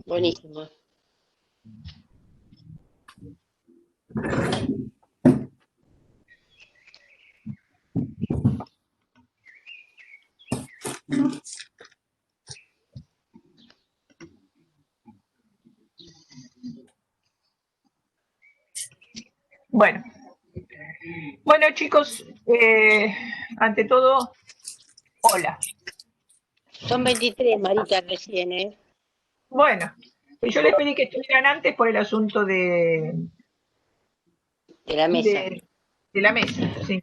Buenísimo. Bueno, chicos, ante todo, hola. Son 23, Marita, recién, ¿eh? Bueno, yo les pedí que estuvieran antes por el asunto De la mesa. de la mesa. Sí.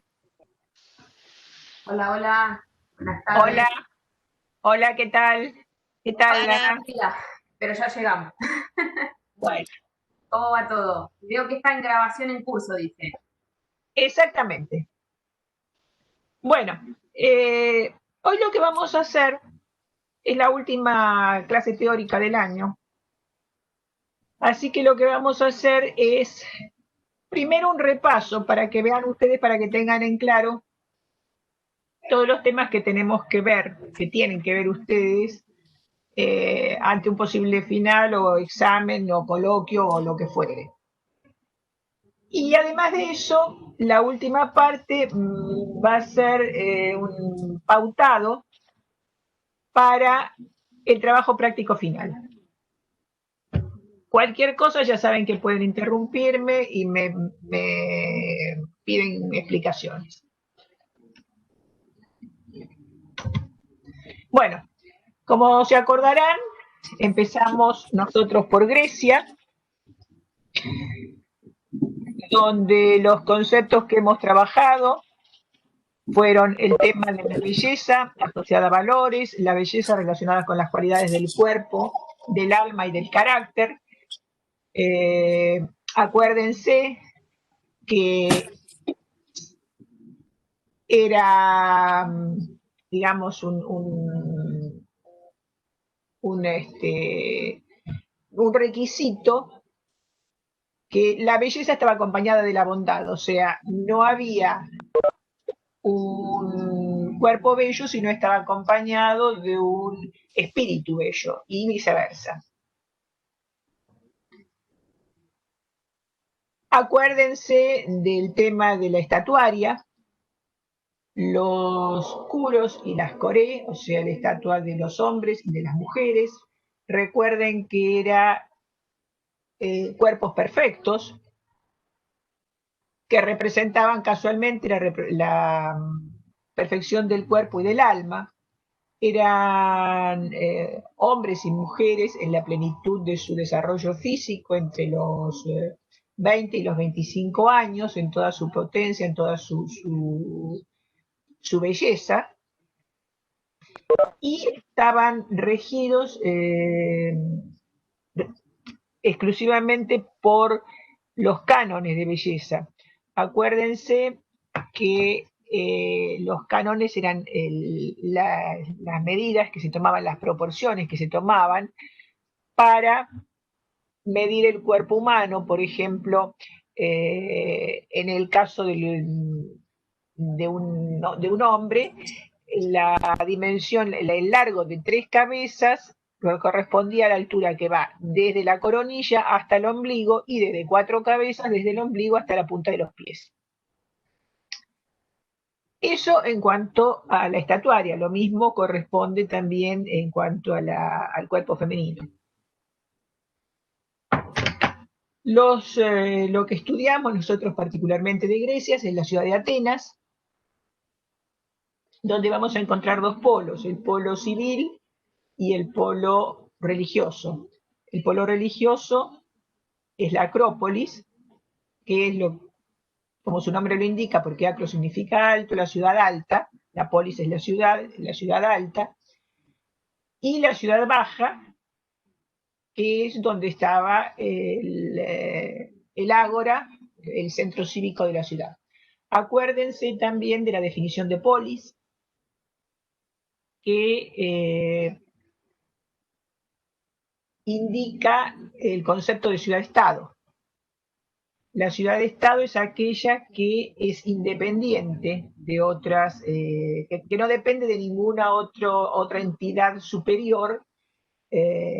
Hola, hola, buenas Hola, tardes. hola, ¿qué tal? ¿Qué tal, Hola. Ana? Pero ya llegamos. Bueno, ¿Cómo va todo? Veo que está en grabación en curso, dice. exactamente. Bueno, hoy lo que vamos a hacer es la última clase teórica del año. Así que lo que vamos a hacer es primero un repaso para que vean ustedes, para que tengan en claro todos los temas que tenemos que ver, que tienen que ver ustedes ante un posible final o examen o coloquio o lo que fuere. Y además de eso, la última parte va a ser un pautado para el trabajo práctico final. Cualquier cosa ya saben que pueden interrumpirme y me piden explicaciones. Bueno, como se acordarán, empezamos nosotros por Grecia, donde los conceptos que hemos trabajado fueron el tema de la belleza asociada a valores, la belleza relacionada con las cualidades del cuerpo, del alma y del carácter. Acuérdense que era, digamos, un requisito que la belleza estaba acompañada de la bondad, o sea, no había un cuerpo bello si no estaba acompañado de un espíritu bello y viceversa. Acuérdense del tema de la estatuaria, los curos y las coré, o sea, la estatua de los hombres y de las mujeres. Recuerden que era cuerpos perfectos que representaban casualmente la perfección del cuerpo y del alma. Eran hombres y mujeres en la plenitud de su desarrollo físico entre los 20 y los 25 años, en toda su potencia, en toda su belleza, y estaban regidos exclusivamente por los cánones de belleza. Acuérdense que los cánones eran las medidas que se tomaban, las proporciones que se tomaban para medir el cuerpo humano, por ejemplo, en el caso de un hombre, la dimensión, el largo de 3 cabezas correspondía a la altura que va desde la coronilla hasta el ombligo y desde 4 cabezas desde el ombligo hasta la punta de los pies. Eso en cuanto a la estatuaria, lo mismo corresponde también en cuanto a al cuerpo femenino. Lo que estudiamos nosotros particularmente de Grecia es en la ciudad de Atenas, donde vamos a encontrar dos polos, el polo civil y el polo religioso. El polo religioso es la Acrópolis, que es como su nombre lo indica, porque acro significa alto, la ciudad alta, la polis es la ciudad alta, y la ciudad baja, que es donde estaba el ágora, el centro cívico de la ciudad. Acuérdense también de la definición de polis, que indica el concepto de ciudad-estado. La ciudad-estado es aquella que es independiente de otras, que no depende de ninguna otra entidad superior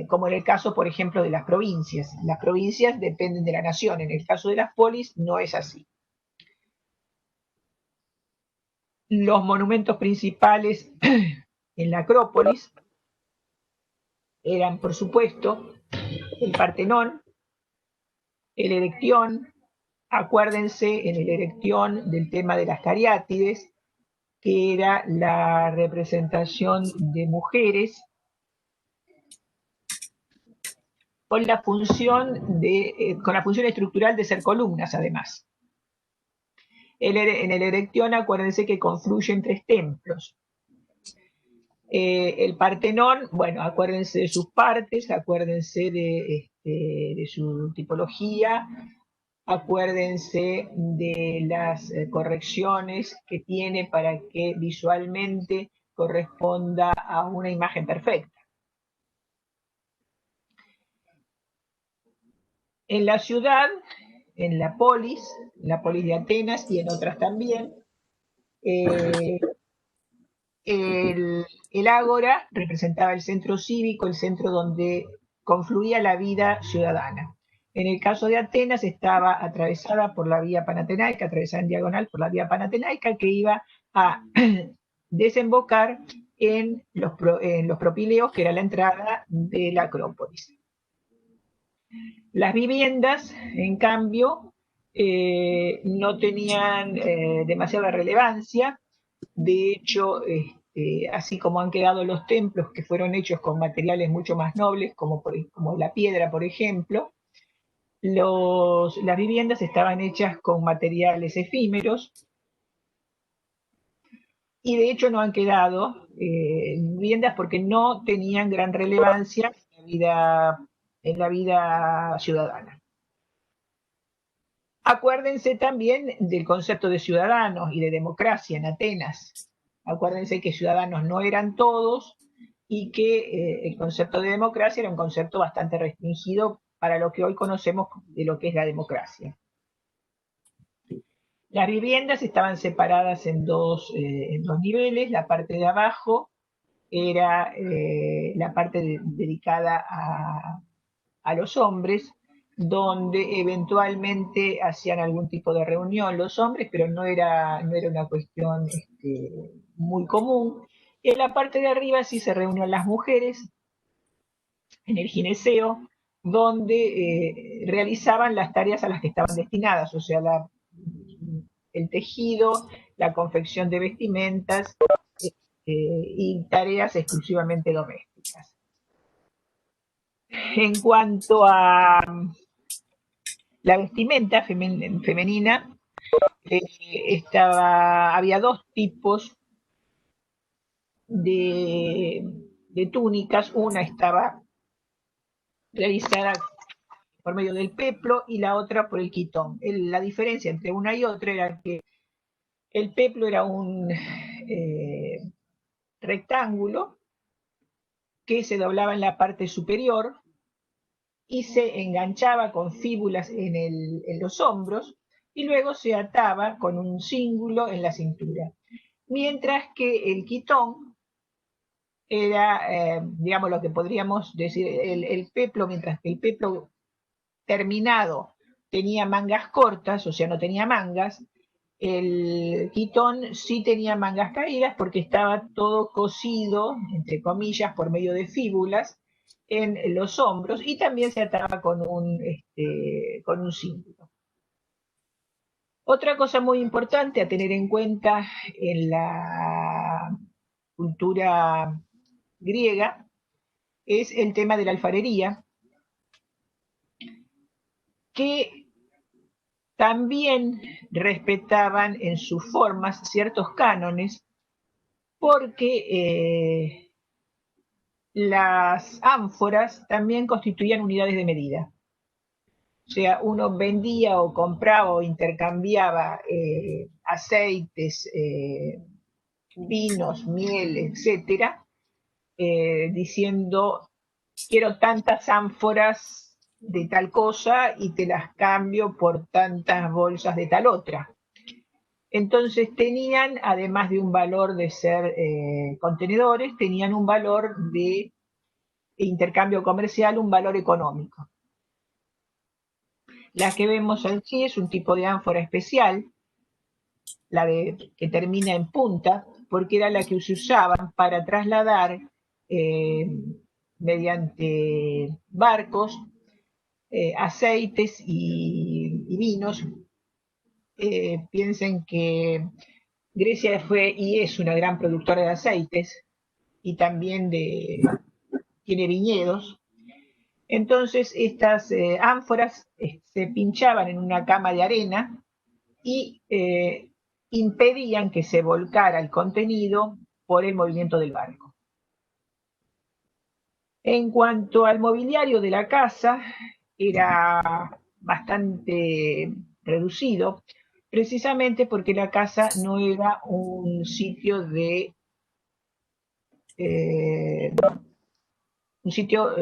como en el caso, por ejemplo, de las provincias. Las provincias dependen de la nación, en el caso de las polis no es así. Los monumentos principales en la Acrópolis eran, por supuesto, el Partenón, el Erectión. Acuérdense en el Erectión del tema de las cariátides, que era la representación de mujeres con la función estructural de ser columnas, además. En el Erectión, acuérdense que confluyen 3 templos. El Partenón, bueno, acuérdense de sus partes, acuérdense de su tipología, acuérdense de las correcciones que tiene para que visualmente corresponda a una imagen perfecta. En la ciudad, en la polis de Atenas y en otras también, el ágora representaba el centro cívico, el centro donde confluía la vida ciudadana. En el caso de Atenas estaba atravesada por la vía panatenaica, atravesada en diagonal por la vía panatenaica, que iba a desembocar en los propileos, que era la entrada de la Acrópolis. Las viviendas, en cambio, no tenían demasiada relevancia. De hecho, así como han quedado los templos que fueron hechos con materiales mucho más nobles, como la piedra, por ejemplo, las viviendas estaban hechas con materiales efímeros y de hecho no han quedado viviendas porque no tenían gran relevancia en la vida ciudadana. Acuérdense también del concepto de ciudadanos y de democracia en Atenas. Acuérdense que ciudadanos no eran todos y que el concepto de democracia era un concepto bastante restringido para lo que hoy conocemos de lo que es la democracia. Las viviendas estaban separadas en dos niveles. La parte de abajo era la parte dedicada a los hombres, donde eventualmente hacían algún tipo de reunión los hombres, pero no era una cuestión muy común. Y en la parte de arriba sí se reunían las mujeres, en el gineceo, donde realizaban las tareas a las que estaban destinadas, o sea, el tejido, la confección de vestimentas y tareas exclusivamente domésticas. En cuanto a la vestimenta femenina, había 2 tipos de túnicas. Una estaba realizada por medio del peplo y la otra por el quitón. La diferencia entre una y otra era que el peplo era un rectángulo que se doblaba en la parte superior y se enganchaba con fíbulas en los hombros y luego se ataba con un cíngulo en la cintura. Mientras que el quitón era, digamos, lo que podríamos decir, el peplo, mientras que el peplo terminado tenía mangas cortas, o sea, no tenía mangas, el quitón sí tenía mangas caídas porque estaba todo cosido, entre comillas, por medio de fíbulas en los hombros y también se ataba con un cíngulo. Otra cosa muy importante a tener en cuenta en la cultura griega es el tema de la alfarería, que también respetaban en sus formas ciertos cánones porque las ánforas también constituían unidades de medida. O sea, uno vendía o compraba o intercambiaba aceites, vinos, miel, etcétera, diciendo, quiero tantas ánforas de tal cosa y te las cambio por tantas bolsas de tal otra. Entonces tenían, además de un valor de ser contenedores, tenían un valor de intercambio comercial un valor económico. La que vemos aquí es un tipo de ánfora especial, la que termina en punta, porque era la que se usaban para trasladar mediante barcos aceites y vinos. Piensen que Grecia fue y es una gran productora de aceites y también tiene viñedos. Entonces estas ánforas se pinchaban en una cama de arena y impedían que se volcara el contenido por el movimiento del barco. En cuanto al mobiliario de la casa, era bastante reducido, precisamente porque la casa no era un sitio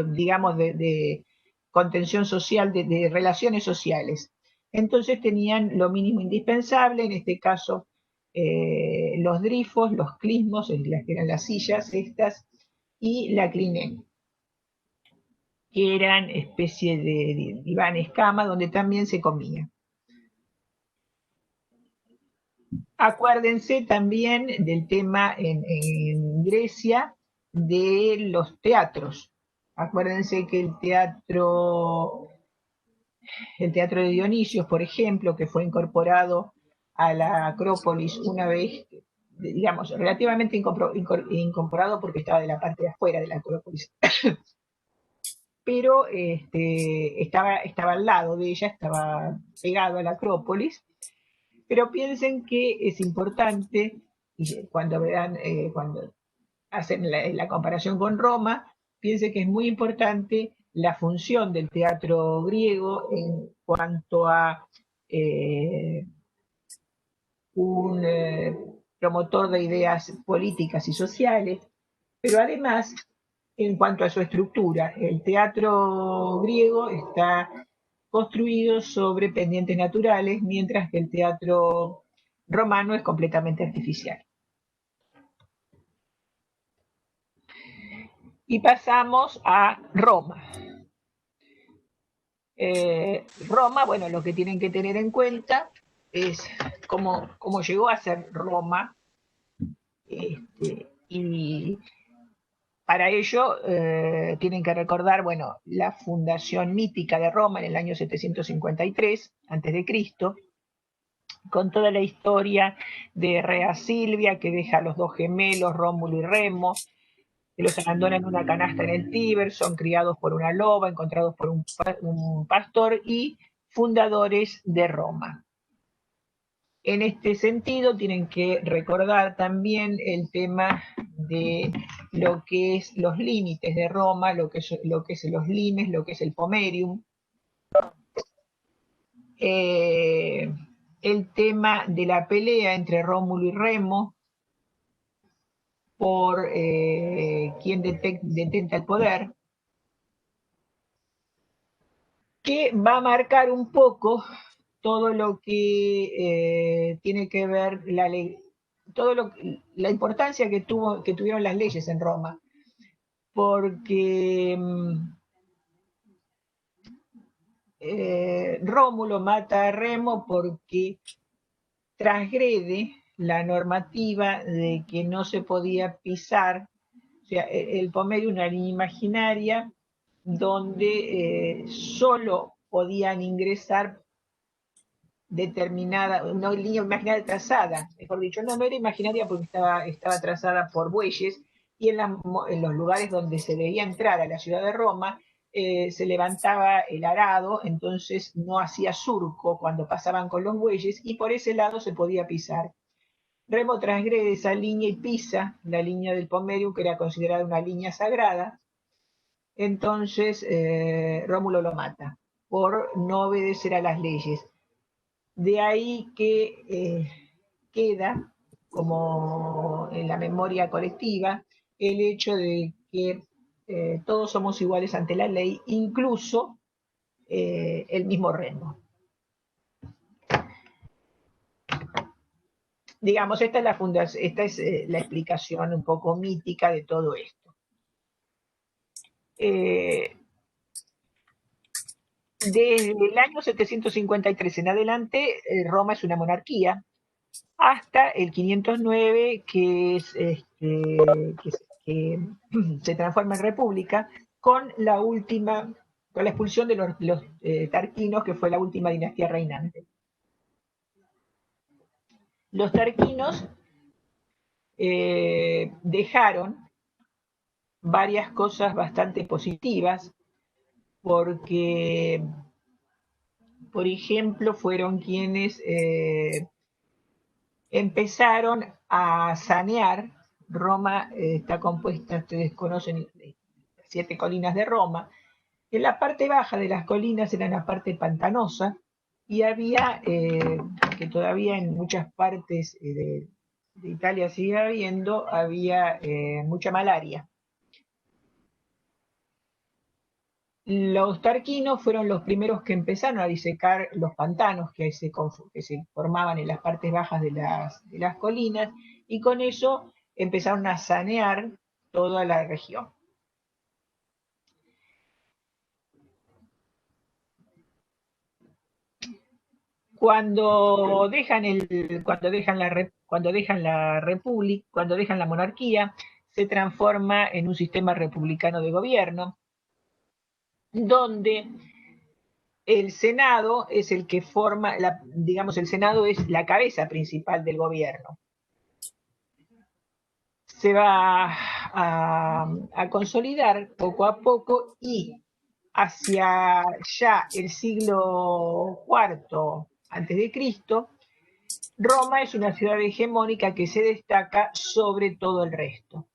digamos, de contención social, de relaciones sociales. Entonces tenían lo mínimo indispensable, en este caso los drifos, los clismos, que eran las sillas estas, y la clinén, que eran especie de divanes cama donde también se comía. Acuérdense también del tema en Grecia de los teatros. Acuérdense que el teatro de Dionisios, por ejemplo, que fue incorporado a la Acrópolis una vez, digamos, relativamente incorporado porque estaba de la parte de afuera de la Acrópolis, pero estaba al lado de ella, estaba pegado a la Acrópolis. Pero piensen que es importante, y cuando vean, cuando hacen la comparación con Roma, piensen que es muy importante la función del teatro griego en cuanto a un promotor de ideas políticas y sociales, pero además en cuanto a su estructura. El teatro griego está construido sobre pendientes naturales, mientras que el teatro romano es completamente artificial. Y pasamos a Roma. Roma, bueno, lo que tienen que tener en cuenta es cómo llegó a ser Roma, y para ello tienen que recordar, bueno, la fundación mítica de Roma en el año 753 a.C., con toda la historia de Rea Silvia, que deja a los dos gemelos, Rómulo y Remo, que los abandonan en una canasta en el Tíber, son criados por una loba, encontrados por un pastor y fundadores de Roma. En este sentido, tienen que recordar también el tema de lo que es los límites de Roma, lo que es los limes, lo que es el pomerium. El tema de la pelea entre Rómulo y Remo por quién detenta el poder, que va a marcar un poco todo lo que tiene que ver la importancia que tuvieron las leyes en Roma, porque Rómulo mata a Remo porque transgrede la normativa de que no se podía pisar, o sea, el pomerium, una línea imaginaria donde solo podían ingresar una línea imaginaria trazada, mejor dicho, no era imaginaria porque estaba trazada por bueyes, y en los lugares donde se debía entrar a la ciudad de Roma, se levantaba el arado, entonces no hacía surco cuando pasaban con los bueyes, y por ese lado se podía pisar. Remo transgrede esa línea y pisa la línea del pomerium, que era considerada una línea sagrada. Entonces Rómulo lo mata por no obedecer a las leyes. De ahí que queda como en la memoria colectiva el hecho de que todos somos iguales ante la ley, incluso el mismo Remo. Digamos, esta es la explicación un poco mítica de todo esto. Eh, desde el año 753 en adelante, Roma es una monarquía, hasta el 509, que se transforma en república, con la última, con la expulsión de los tarquinos, que fue la última dinastía reinante. Los tarquinos dejaron varias cosas bastante positivas, porque, por ejemplo, fueron quienes empezaron a sanear. Roma está compuesta, ustedes conocen, 7 colinas de Roma. En la parte baja de las colinas era la parte pantanosa, y había, que todavía en muchas partes de Italia sigue habiendo, había mucha malaria. Los tarquinos fueron los primeros que empezaron a disecar los pantanos que se formaban en las partes bajas de las colinas, y con eso empezaron a sanear toda la región. Cuando dejan la república, cuando dejan la monarquía, se transforma en un sistema republicano de gobierno, donde el Senado es el que forma, digamos, el Senado es la cabeza principal del gobierno. Se va a consolidar poco a poco, y hacia ya el siglo IV antes de Cristo, Roma es una ciudad hegemónica que se destaca sobre todo el resto.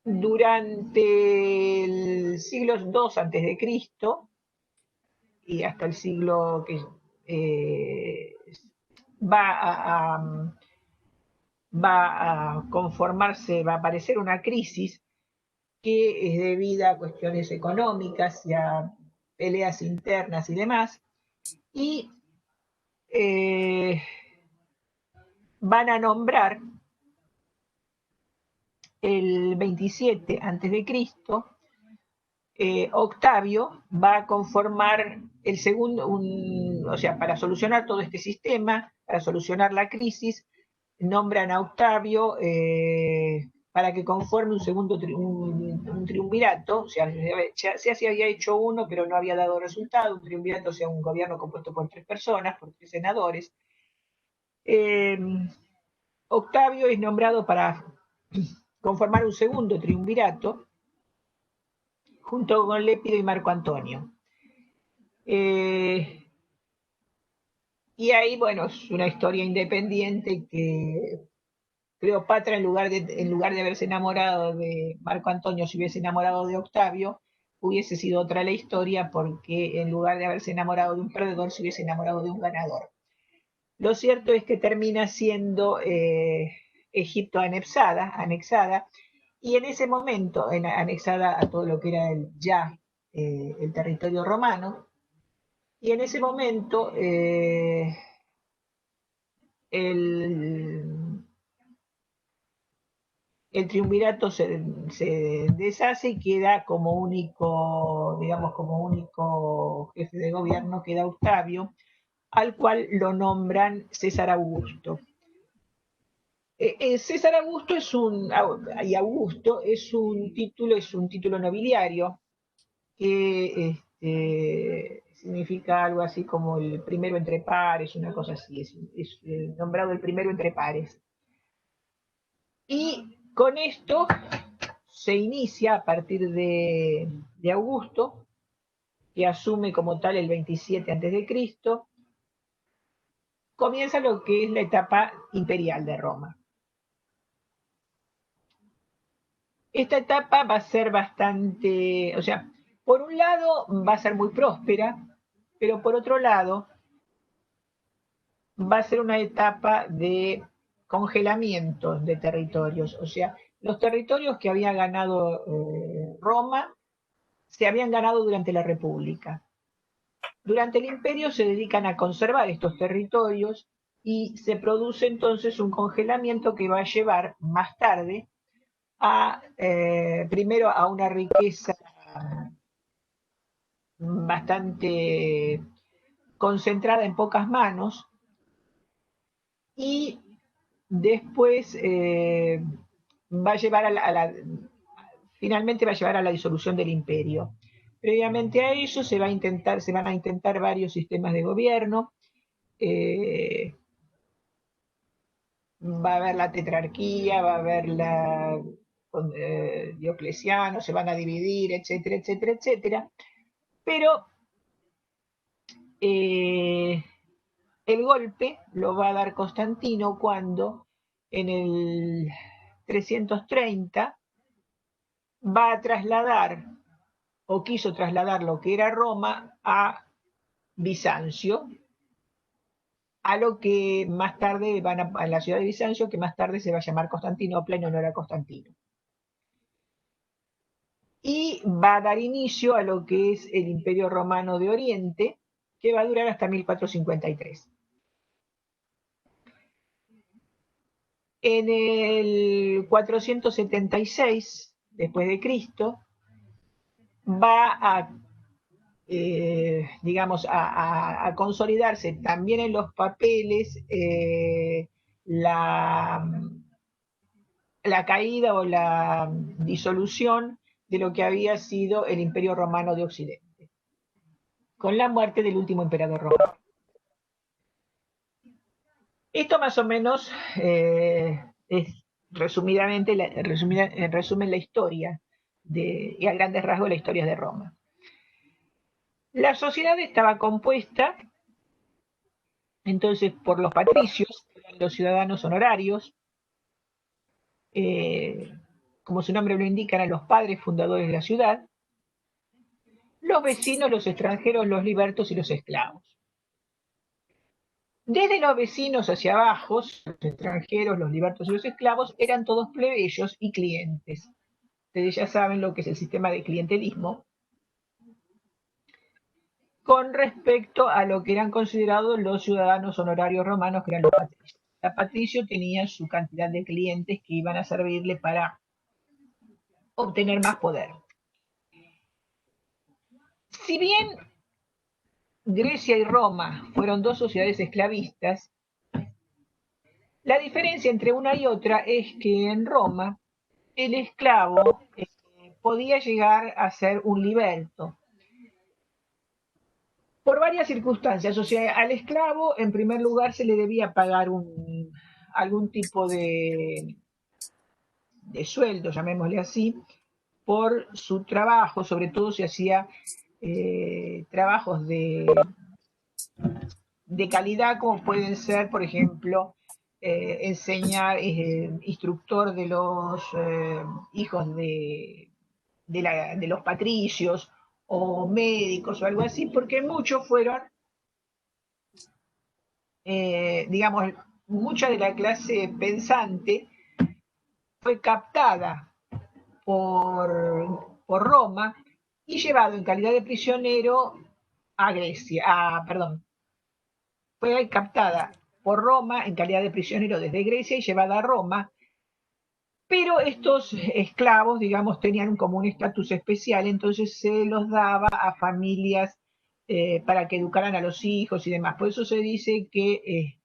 Durante el siglo II antes de Cristo y hasta el siglo que va a conformarse, va a aparecer una crisis que es debida a cuestiones económicas y a peleas internas y demás, y van a nombrar el 27 antes de Cristo, Octavio va a conformar el segundo, o sea, para solucionar todo este sistema, para solucionar la crisis, nombran a Octavio para que conforme un segundo un triunvirato. O sea, ya se había hecho uno, pero no había dado resultado. Un triunvirato, o sea, un gobierno compuesto por 3 personas, por 3 senadores. Octavio es nombrado para conformar un segundo triunvirato, junto con Lépido y Marco Antonio. Y ahí, bueno, es una historia independiente, que Cleopatra, en lugar de haberse enamorado de Marco Antonio, se hubiese enamorado de Octavio, hubiese sido otra la historia, porque en lugar de haberse enamorado de un perdedor, se hubiese enamorado de un ganador. Lo cierto es que termina siendo Egipto anexada, y en ese momento, anexada a todo lo que era el territorio romano, y en ese momento el triunvirato se deshace, y queda como único, digamos, como único jefe de gobierno queda Octavio, al cual lo nombran César Augusto. César Augusto Augusto es un título nobiliario, que significa algo así como el primero entre pares, una cosa así, es nombrado el primero entre pares. Y con esto se inicia, a partir de Augusto, que asume como tal el 27 a.C., comienza lo que es la etapa imperial de Roma. Esta etapa va a ser bastante, o sea, por un lado va a ser muy próspera, pero por otro lado va a ser una etapa de congelamiento de territorios. O sea, los territorios que había ganado Roma se habían ganado durante la República. Durante el Imperio se dedican a conservar estos territorios, y se produce entonces un congelamiento que va a llevar más tarde primero a una riqueza bastante concentrada en pocas manos y después va a llevar finalmente va a llevar a la disolución del imperio. Previamente a ello se van a intentar varios sistemas de gobierno. Va a haber la tetrarquía, va a haber Diocleciano, se van a dividir, etcétera, etcétera, etcétera. Pero el golpe lo va a dar Constantino cuando en el 330 va a trasladar o quiso trasladar lo que era Roma a Bizancio, a lo que más tarde a la ciudad de Bizancio, que más tarde se va a llamar Constantinopla en honor a Constantino. Y va a dar inicio a lo que es el Imperio Romano de Oriente, que va a durar hasta 1453. En el 476 después de Cristo va a digamos, a consolidarse también en los papeles la caída o la disolución de lo que había sido el Imperio Romano de Occidente, con la muerte del último emperador romano. Esto más o menos es resumidamente, en resumen, la historia y a grandes rasgos la historia de Roma. La sociedad estaba compuesta entonces por los patricios, los ciudadanos honorarios, como su nombre lo indica, eran los padres fundadores de la ciudad, los vecinos, los extranjeros, los libertos y los esclavos. Desde los vecinos hacia abajo, los extranjeros, los libertos y los esclavos eran todos plebeyos y clientes. Ustedes ya saben lo que es el sistema de clientelismo con respecto a lo que eran considerados los ciudadanos honorarios romanos, que eran los patricios. Cada patricio tenía su cantidad de clientes que iban a servirle para obtener más poder. Si bien Grecia y Roma fueron dos sociedades esclavistas, la diferencia entre una y otra es que en Roma el esclavo podía llegar a ser un liberto por varias circunstancias. O sea, al esclavo en primer lugar se le debía pagar algún tipo de sueldo, llamémosle así, por su trabajo, sobre todo si hacía trabajos de calidad, como pueden ser, por ejemplo, enseñar, instructor de los hijos de los patricios o médicos o algo así, porque muchos fueron, digamos, mucha de la clase pensante fue captada por Roma y llevado en calidad de prisionero a Grecia, perdón, fue captada por Roma en calidad de prisionero desde Grecia y llevada a Roma, pero estos esclavos, digamos, tenían como un estatus especial, entonces se los daba a familias para que educaran a los hijos y demás. Por eso se dice que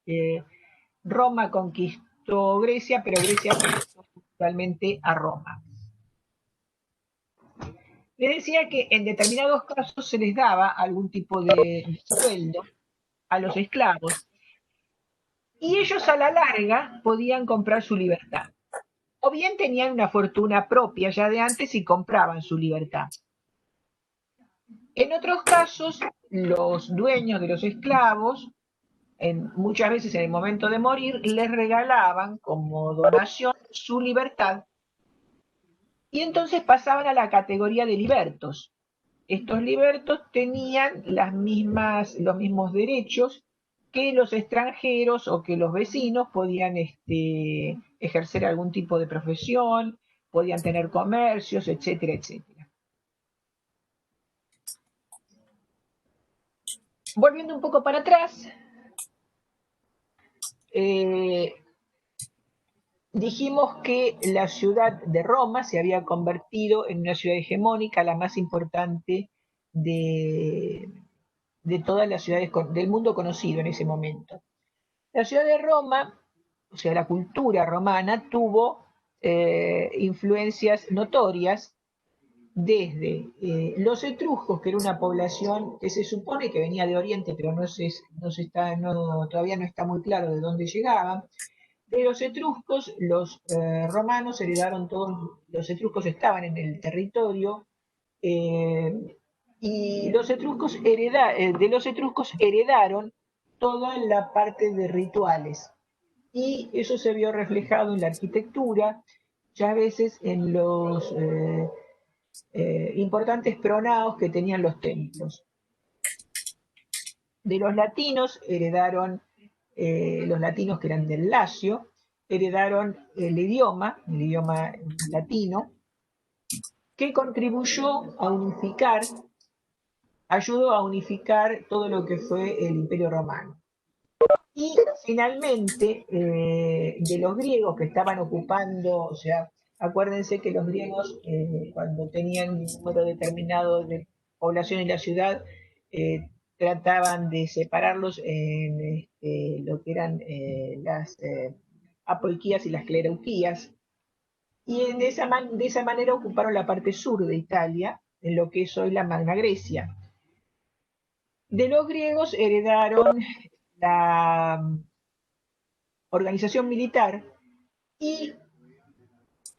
Roma conquistó Grecia, pero Grecia conquistó totalmente a Roma. Les decía que en determinados casos se les daba algún tipo de sueldo a los esclavos y ellos a la larga podían comprar su libertad. O bien tenían una fortuna propia ya de antes y compraban su libertad. En otros casos, los dueños de los esclavos, muchas veces en el momento de morir, les regalaban como donación su libertad y entonces pasaban a la categoría de libertos. Estos libertos tenían los mismos derechos que los extranjeros o que los vecinos podían ejercer algún tipo de profesión, podían tener comercios, etcétera, etcétera. Volviendo un poco para atrás, Dijimos que la ciudad de Roma se había convertido en una ciudad hegemónica, la más importante de todas las ciudades del mundo conocido en ese momento. La ciudad de Roma, o sea, la cultura romana, tuvo influencias notorias desde los etruscos, que era una población que se supone que venía de Oriente, pero todavía no está muy claro de dónde llegaban. De los etruscos, los romanos heredaron todos, los etruscos estaban en el territorio, y de los etruscos heredaron toda la parte de rituales. Y eso se vio reflejado en la arquitectura, ya a veces en los importantes pronaos que tenían los templos. De los latinos heredaron, los latinos que eran del Lacio, heredaron el idioma latino, que ayudó a unificar todo lo que fue el Imperio Romano. Y finalmente, de los griegos que estaban ocupando, o sea, acuérdense que los griegos, cuando tenían un número determinado de población en la ciudad, trataban de separarlos en lo que eran las apoiquías y las clereuquías, y de esa manera ocuparon la parte sur de Italia, en lo que es hoy la Magna Grecia. De los griegos heredaron la organización militar y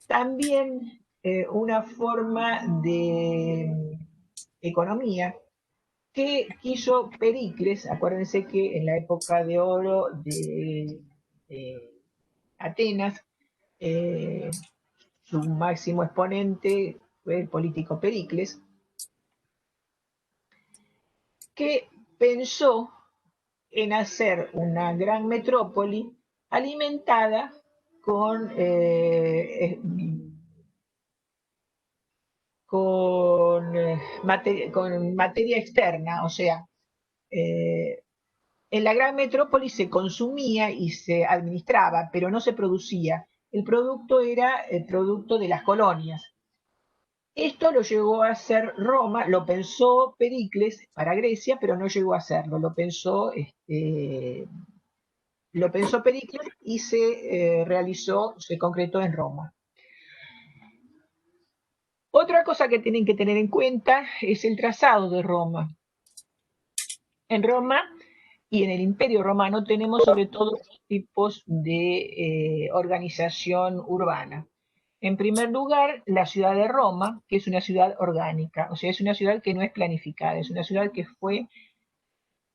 también una forma de economía que quiso Pericles. Acuérdense que en la época de oro de Atenas, su máximo exponente fue el político Pericles, que pensó en hacer una gran metrópoli alimentada con materia externa, o sea, en la gran metrópoli se consumía y se administraba, pero no se producía. El producto era el producto de las colonias. Esto lo llegó a hacer Roma, lo pensó Pericles para Grecia, pero no llegó a hacerlo. Lo pensó Pericles y se concretó en Roma. Otra cosa que tienen que tener en cuenta es el trazado de Roma. En Roma y en el Imperio Romano tenemos sobre todo dos tipos de organización urbana. En primer lugar, la ciudad de Roma, que es una ciudad orgánica, o sea, es una ciudad que no es planificada, es una ciudad que fue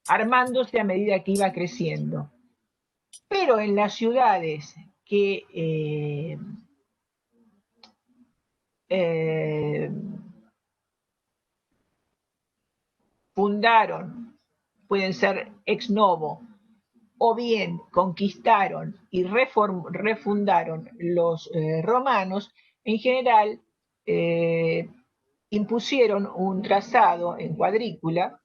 armándose a medida que iba creciendo. Pero en las ciudades que fundaron, pueden ser ex novo, o bien conquistaron y refundaron los romanos, en general impusieron un trazado en cuadrícula,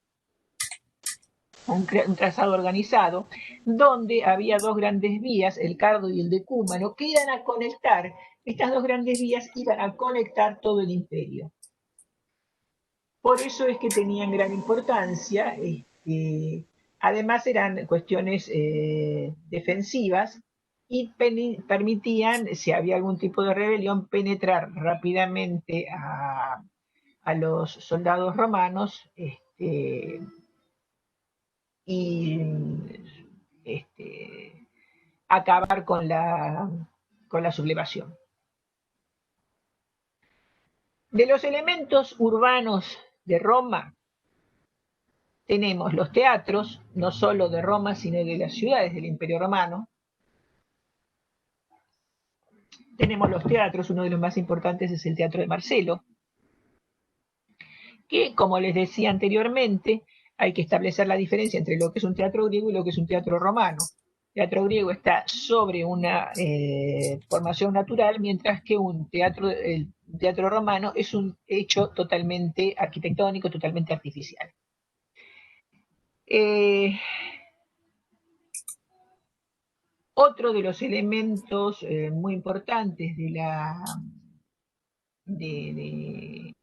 un trazado organizado, donde había dos grandes vías, el Cardo y el Decúmano, que iban a conectar, estas dos grandes vías iban a conectar todo el imperio. Por eso es que tenían gran importancia, además eran cuestiones defensivas y permitían, si había algún tipo de rebelión, penetrar rápidamente a los soldados romanos y acabar con la sublevación. De los elementos urbanos de Roma, tenemos los teatros, no solo de Roma, sino de las ciudades del Imperio Romano. Tenemos los teatros, uno de los más importantes es el Teatro de Marcelo, que, como les decía anteriormente, hay que establecer la diferencia entre lo que es un teatro griego y lo que es un teatro romano. El teatro griego está sobre una formación natural, mientras que el teatro romano es un hecho totalmente arquitectónico, totalmente artificial. Otro de los elementos muy importantes de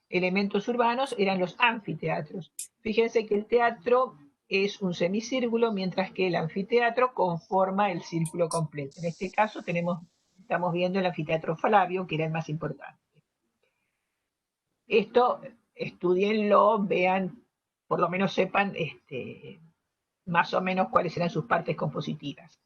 elementos urbanos eran los anfiteatros. Fíjense que el teatro es un semicírculo, mientras que el anfiteatro conforma el círculo completo. En este caso estamos viendo el anfiteatro Flavio, que era el más importante. Esto, estudienlo, vean, por lo menos sepan más o menos cuáles eran sus partes compositivas.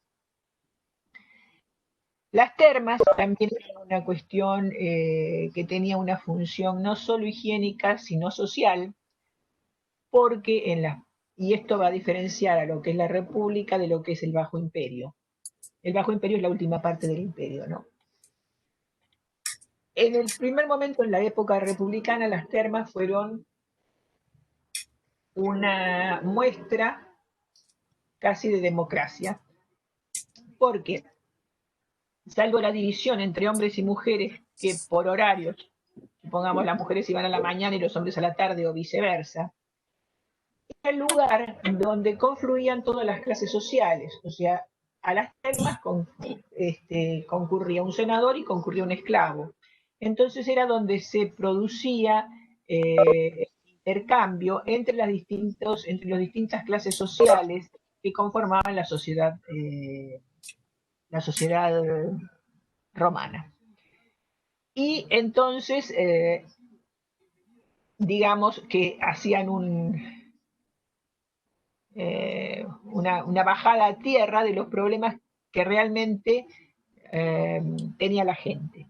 Las termas también eran una cuestión que tenía una función no solo higiénica, sino social, porque y esto va a diferenciar a lo que es la República de lo que es el Bajo Imperio. El Bajo Imperio es la última parte del imperio, ¿no? En el primer momento, en la época republicana, las termas fueron una muestra casi de democracia, porque salvo la división entre hombres y mujeres, que por horarios, supongamos las mujeres iban a la mañana y los hombres a la tarde o viceversa, era el lugar donde confluían todas las clases sociales, o sea, a las termas concurría un senador y concurría un esclavo. Entonces era donde se producía intercambio entre las distintas clases sociales que conformaban la sociedad romana. Y entonces, digamos que hacían una bajada a tierra de los problemas que realmente tenía la gente.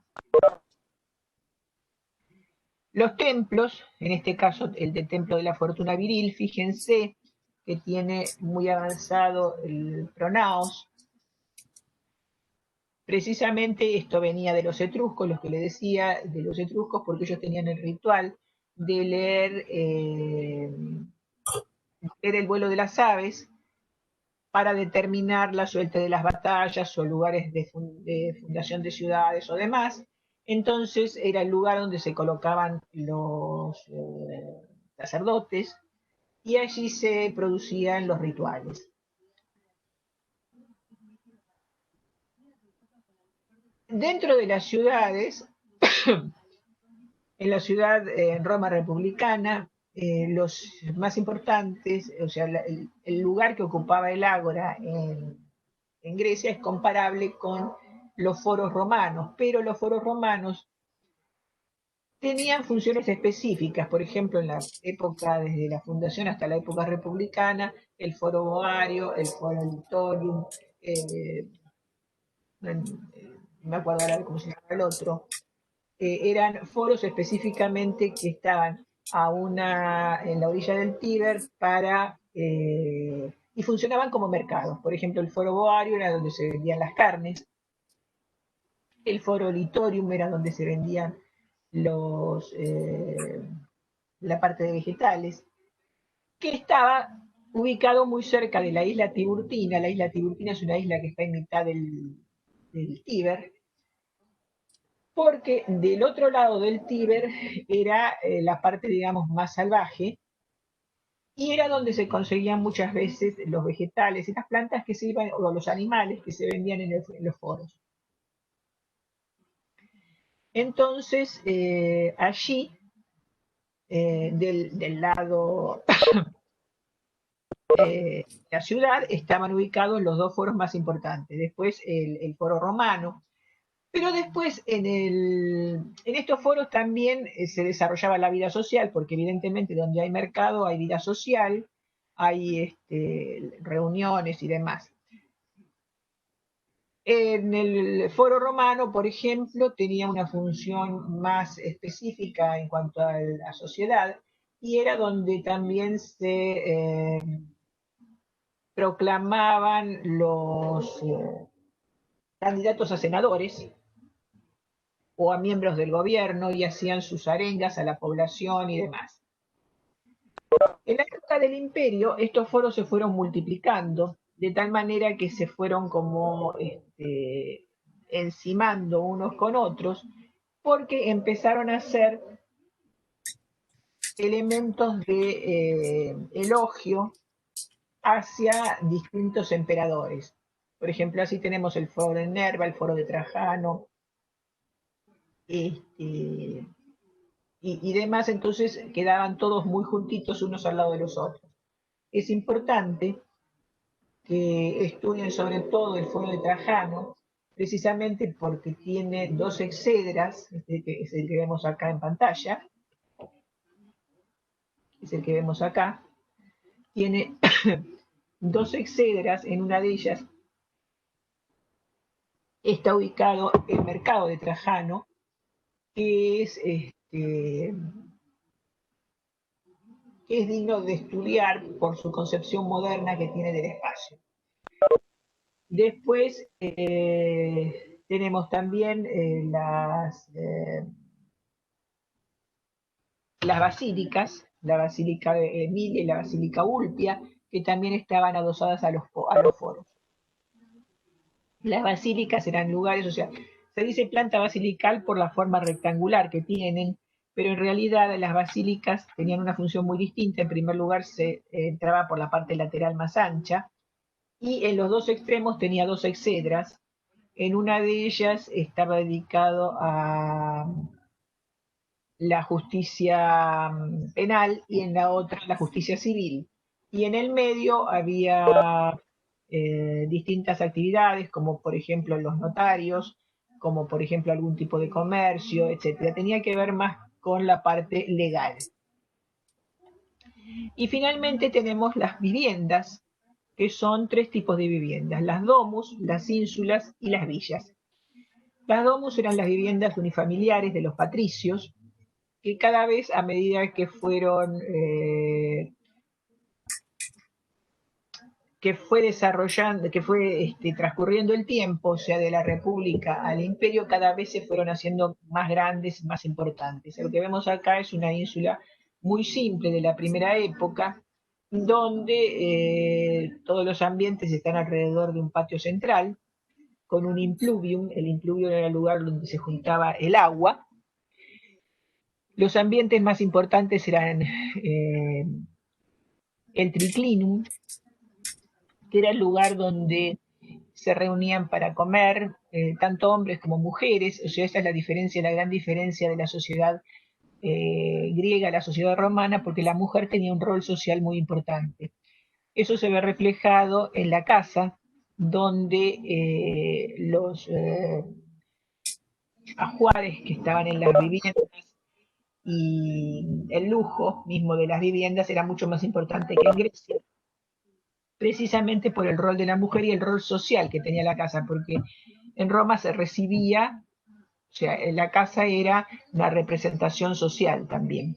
Los templos, en este caso el del Templo de la Fortuna Viril, fíjense que tiene muy avanzado el pronaos. Precisamente esto venía de los etruscos, los que le decía, de los etruscos, porque ellos tenían el ritual de leer el vuelo de las aves para determinar la suerte de las batallas o lugares de fundación de ciudades o demás. Entonces era el lugar donde se colocaban los sacerdotes y allí se producían los rituales. Dentro de las ciudades, en la ciudad, en Roma republicana, los más importantes, o sea, el lugar que ocupaba el ágora en Grecia es comparable con los foros romanos, pero los foros romanos tenían funciones específicas. Por ejemplo, en la época, desde la fundación hasta la época republicana, el foro boario, el foro litorium, no me acuerdo ahora cómo se llama el otro, eran foros específicamente que estaban en la orilla del Tíber y funcionaban como mercados. Por ejemplo, el foro boario era donde se vendían las carnes, el foro litorium era donde se vendían la parte de vegetales, que estaba ubicado muy cerca de la isla Tiburtina. La isla Tiburtina es una isla que está en mitad del Tíber, porque del otro lado del Tíber era la parte, digamos, más salvaje, y era donde se conseguían muchas veces los vegetales y las plantas que se iban, o los animales que se vendían en los foros. Entonces, allí, del lado de la ciudad, estaban ubicados los dos foros más importantes. Después el foro romano. Pero después en estos foros también se desarrollaba la vida social, porque evidentemente donde hay mercado hay vida social, hay reuniones y demás. En el foro romano, por ejemplo, tenía una función más específica en cuanto a la sociedad, y era donde también se proclamaban los candidatos a senadores o a miembros del gobierno y hacían sus arengas a la población y demás. En la época del imperio, estos foros se fueron multiplicando, de tal manera que se fueron como encimando unos con otros, porque empezaron a ser elementos de elogio hacia distintos emperadores. Por ejemplo, así tenemos el foro de Nerva, el foro de Trajano, y demás, entonces quedaban todos muy juntitos unos al lado de los otros. Es importante que estudien sobre todo el foro de Trajano, precisamente porque tiene dos exedras, que es el que vemos acá en pantalla, es el que vemos acá, tiene dos exedras, en una de ellas está ubicado el mercado de Trajano, que es digno de estudiar por su concepción moderna que tiene del espacio. Después tenemos también las basílicas, la basílica de Emilia y la basílica Ulpia, que también estaban adosadas a los foros. Las basílicas eran lugares, o sea, se dice planta basilical por la forma rectangular que tienen, pero en realidad las basílicas tenían una función muy distinta. En primer lugar, se entraba por la parte lateral más ancha, y en los dos extremos tenía dos exedras. En una de ellas estaba dedicado a la justicia penal y en la otra la justicia civil. Y en el medio había distintas actividades, como por ejemplo los notarios, como por ejemplo algún tipo de comercio, etc. Tenía que ver más con la parte legal. Y finalmente tenemos las viviendas, que son tres tipos de viviendas: las domus, las ínsulas y las villas. Las domus eran las viviendas unifamiliares de los patricios, que cada vez, a medida que fue desarrollando, que fue transcurriendo el tiempo, o sea, de la República al Imperio, cada vez se fueron haciendo más grandes, más importantes. Lo que vemos acá es una ínsula muy simple de la primera época, donde todos los ambientes están alrededor de un patio central, con un impluvium. El impluvium era el lugar donde se juntaba el agua. Los ambientes más importantes eran el triclinum, que era el lugar donde se reunían para comer, tanto hombres como mujeres. O sea, esa es la diferencia, la gran diferencia de la sociedad griega a la sociedad romana, porque la mujer tenía un rol social muy importante. Eso se ve reflejado en la casa, donde los ajuares que estaban en las viviendas y el lujo mismo de las viviendas era mucho más importante que en Grecia, precisamente por el rol de la mujer y el rol social que tenía la casa, porque en Roma se recibía, o sea, la casa era una representación social también.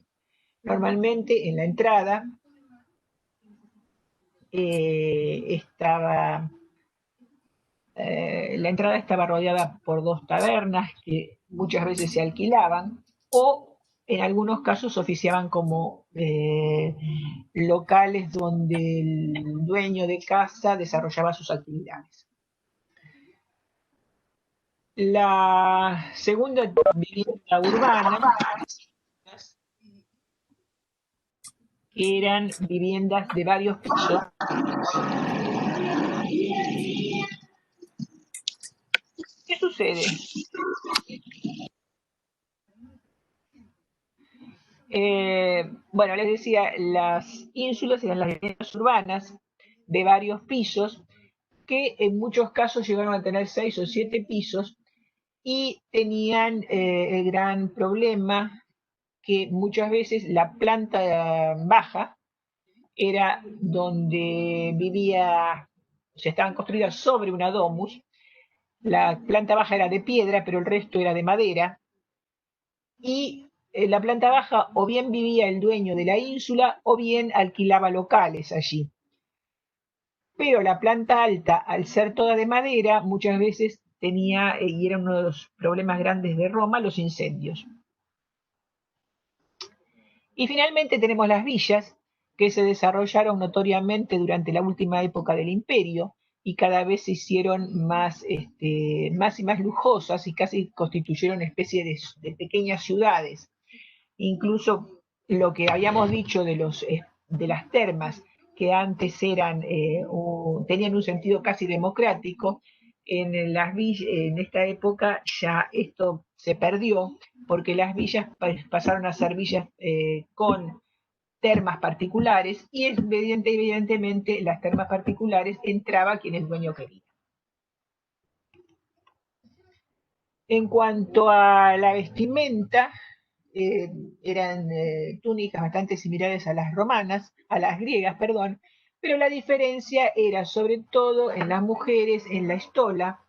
Normalmente en la entrada estaba rodeada por dos tabernas que muchas veces se alquilaban, o en algunos casos oficiaban como locales donde el dueño de casa desarrollaba sus actividades. La segunda vivienda urbana eran viviendas de varios pisos. ¿Qué sucede? Bueno, les decía, las ínsulas eran las viviendas urbanas de varios pisos, que en muchos casos llegaron a tener 6 o 7 pisos, y tenían el gran problema que muchas veces la planta baja era donde vivía, o sea, estaban construidas sobre una domus. La planta baja era de piedra, pero el resto era de madera, y en la planta baja o bien vivía el dueño de la ínsula o bien alquilaba locales allí. Pero la planta alta, al ser toda de madera, muchas veces tenía, y era uno de los problemas grandes de Roma, los incendios. Y finalmente tenemos las villas, que se desarrollaron notoriamente durante la última época del imperio, y cada vez se hicieron más y más lujosas, y casi constituyeron una especie de pequeñas ciudades. Incluso lo que habíamos dicho de las termas, que antes tenían un sentido casi democrático, en esta época ya esto se perdió, porque las villas pasaron a ser villas con termas particulares y evidentemente las termas particulares entraba quien el dueño quería. En cuanto a la vestimenta, eran túnicas bastante similares a las romanas, a las griegas, perdón, pero la diferencia era sobre todo en las mujeres, en la estola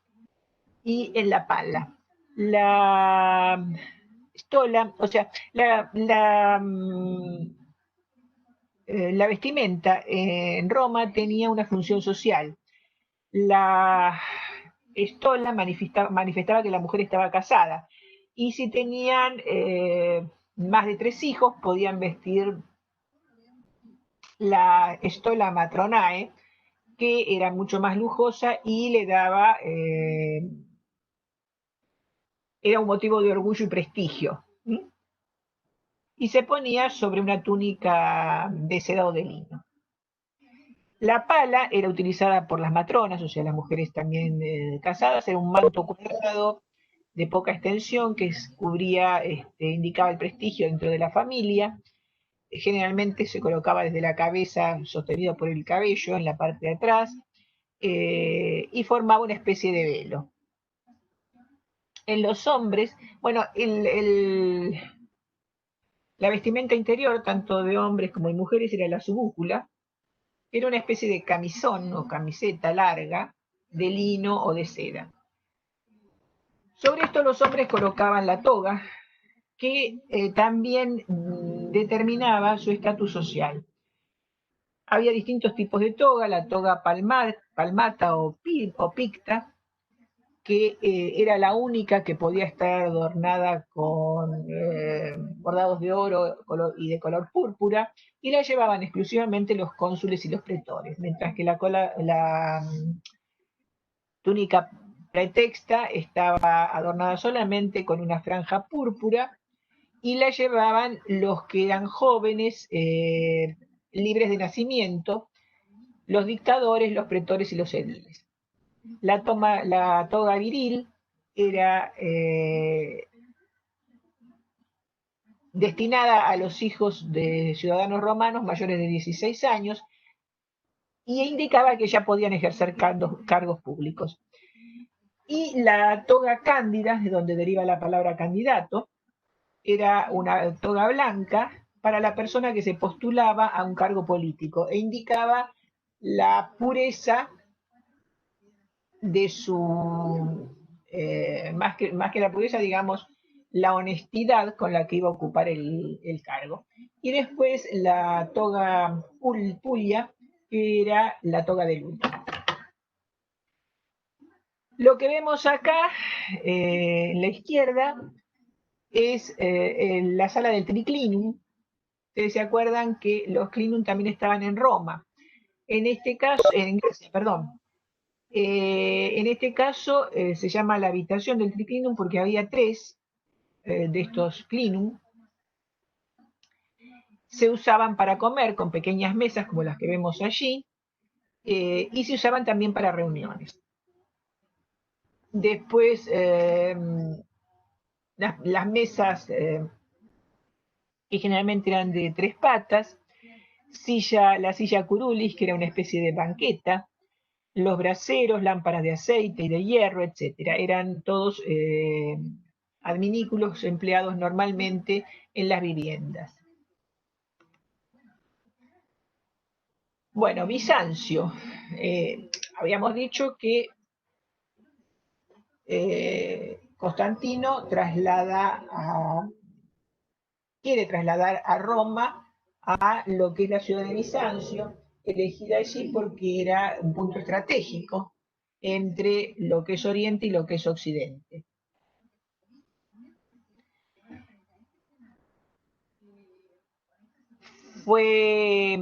y en la pala. La estola, o sea, la vestimenta en Roma tenía una función social. La estola manifestaba que la mujer estaba casada y si tenían más de 3 hijos podían vestir la estola matronae, que era mucho más lujosa y le daba, era un motivo de orgullo y prestigio. ¿Sí? Y se ponía sobre una túnica de seda o de lino. La pala era utilizada por las matronas, o sea, las mujeres también casadas, era un manto cuadrado de poca extensión que cubría, indicaba el prestigio dentro de la familia. Generalmente se colocaba desde la cabeza, sostenido por el cabello en la parte de atrás, y formaba una especie de velo. En los hombres, bueno, la vestimenta interior, tanto de hombres como de mujeres, era la subúcula. Era una especie de camisón o camiseta larga de lino o de seda. Sobre esto los hombres colocaban la toga, que también determinaba su estatus social. Había distintos tipos de toga, la toga palmata o picta, que era la única que podía estar adornada con bordados de oro y de color púrpura, y la llevaban exclusivamente los cónsules y los pretores, mientras que la túnica pretexta estaba adornada solamente con una franja púrpura y la llevaban los que eran jóvenes, libres de nacimiento, los dictadores, los pretores y los ediles. La toga viril era destinada a los hijos de ciudadanos romanos mayores de 16 años y indicaba que ya podían ejercer cargos públicos. Y la toga cándida, de donde deriva la palabra candidato, era una toga blanca para la persona que se postulaba a un cargo político e indicaba la pureza de su, más que la pureza, digamos, la honestidad con la que iba a ocupar el cargo. Y después la toga pullia, que era la toga de luto. Lo que vemos acá, en la izquierda, es la sala del triclinum. Ustedes se acuerdan que los clinum también estaban en Roma. En este caso, en Grecia, perdón. En este caso se llama la habitación del triclinum porque había 3 de estos clinum. Se usaban para comer con pequeñas mesas como las que vemos allí y se usaban también para reuniones. Después, las mesas, que generalmente eran de 3 patas, la silla curulis, que era una especie de banqueta, los braseros, lámparas de aceite y de hierro, etc. Eran todos adminículos empleados normalmente en las viviendas. Bueno, Bizancio. Habíamos dicho que Constantino quiere trasladar a Roma a lo que es la ciudad de Bizancio, elegida allí porque era un punto estratégico entre lo que es Oriente y lo que es Occidente. Fue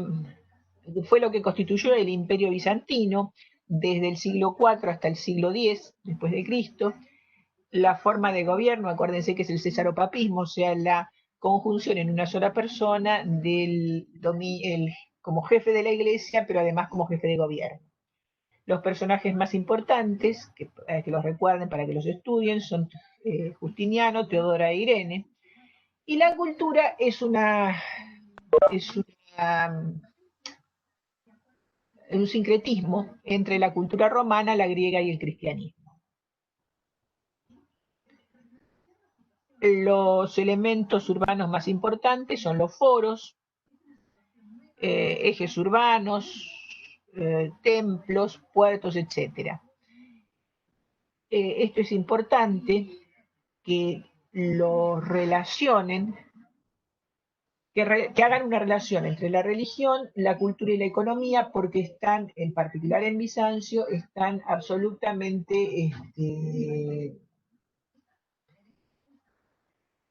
lo que constituyó el Imperio Bizantino desde el siglo IV hasta el siglo X después de Cristo. La forma de gobierno, acuérdense que es el cesaropapismo, o sea, la conjunción en una sola persona del como jefe de la iglesia, pero además como jefe de gobierno. Los personajes más importantes, que los recuerden para que los estudien, son Justiniano, Teodora e Irene. Y la cultura es un sincretismo entre la cultura romana, la griega y el cristianismo. Los elementos urbanos más importantes son los foros, ejes urbanos, templos, puertos, etc. Esto es importante que lo relacionen, que hagan una relación entre la religión, la cultura y la economía, porque están, en particular en Bizancio, están absolutamente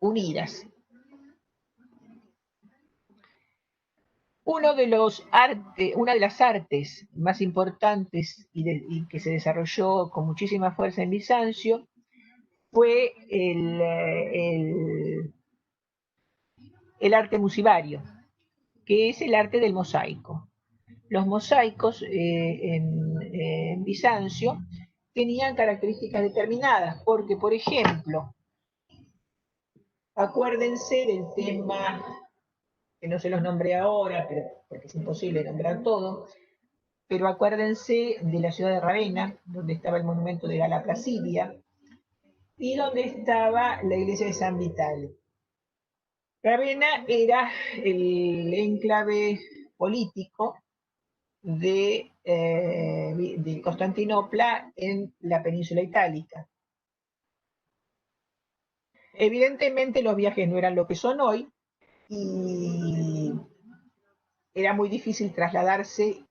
unidas. Una de las artes más importantes y que se desarrolló con muchísima fuerza en Bizancio fue el arte musivario, que es el arte del mosaico. Los mosaicos en Bizancio tenían características determinadas, porque, por ejemplo, acuérdense del tema, que no se los nombré ahora, porque es imposible nombrar todo, pero acuérdense de la ciudad de Ravenna, donde estaba el monumento de Gala Placidia, y donde estaba la iglesia de San Vitale. Ravenna era el enclave político de Constantinopla en la península itálica. Evidentemente los viajes no eran lo que son hoy y era muy difícil trasladarse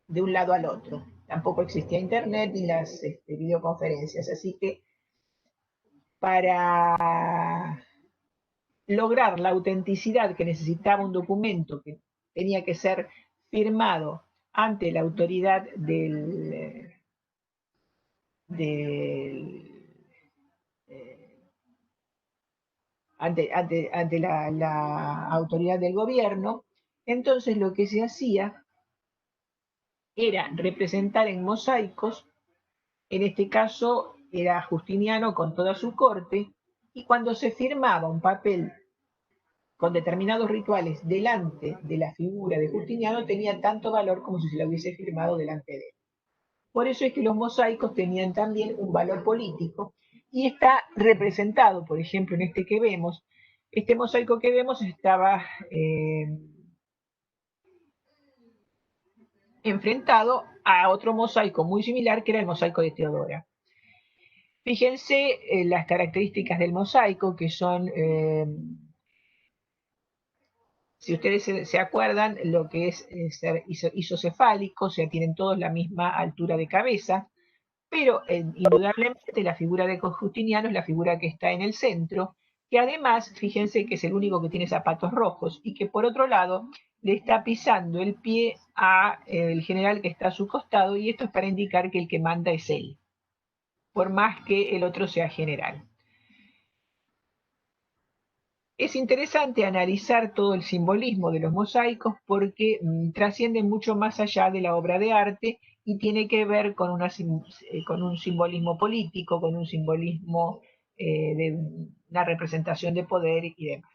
de un lado al otro. Tampoco existía internet ni las videoconferencias, así que para lograr la autenticidad que necesitaba un documento que tenía que ser firmado ante la autoridad ante la autoridad del gobierno, entonces lo que se hacía era representar en mosaicos, en este caso era Justiniano con toda su corte, y cuando se firmaba un papel con determinados rituales delante de la figura de Justiniano, tenía tanto valor como si se lo hubiese firmado delante de él. Por eso es que los mosaicos tenían también un valor político y está representado, por ejemplo, en este que vemos. Este mosaico que vemos estaba enfrentado a otro mosaico muy similar, que era el mosaico de Teodora. Fíjense las características del mosaico, que son, si ustedes se acuerdan, lo que es ser isocefálico, o sea, tienen todos la misma altura de cabeza, pero indudablemente la figura de Justiniano es la figura que está en el centro, que además, fíjense que es el único que tiene zapatos rojos y que por otro lado le está pisando el pie al general que está a su costado, y esto es para indicar que el que manda es él, por más que el otro sea general. Es interesante analizar todo el simbolismo de los mosaicos porque trascienden mucho más allá de la obra de arte y tiene que ver con un simbolismo político, con un simbolismo de una representación de poder y demás.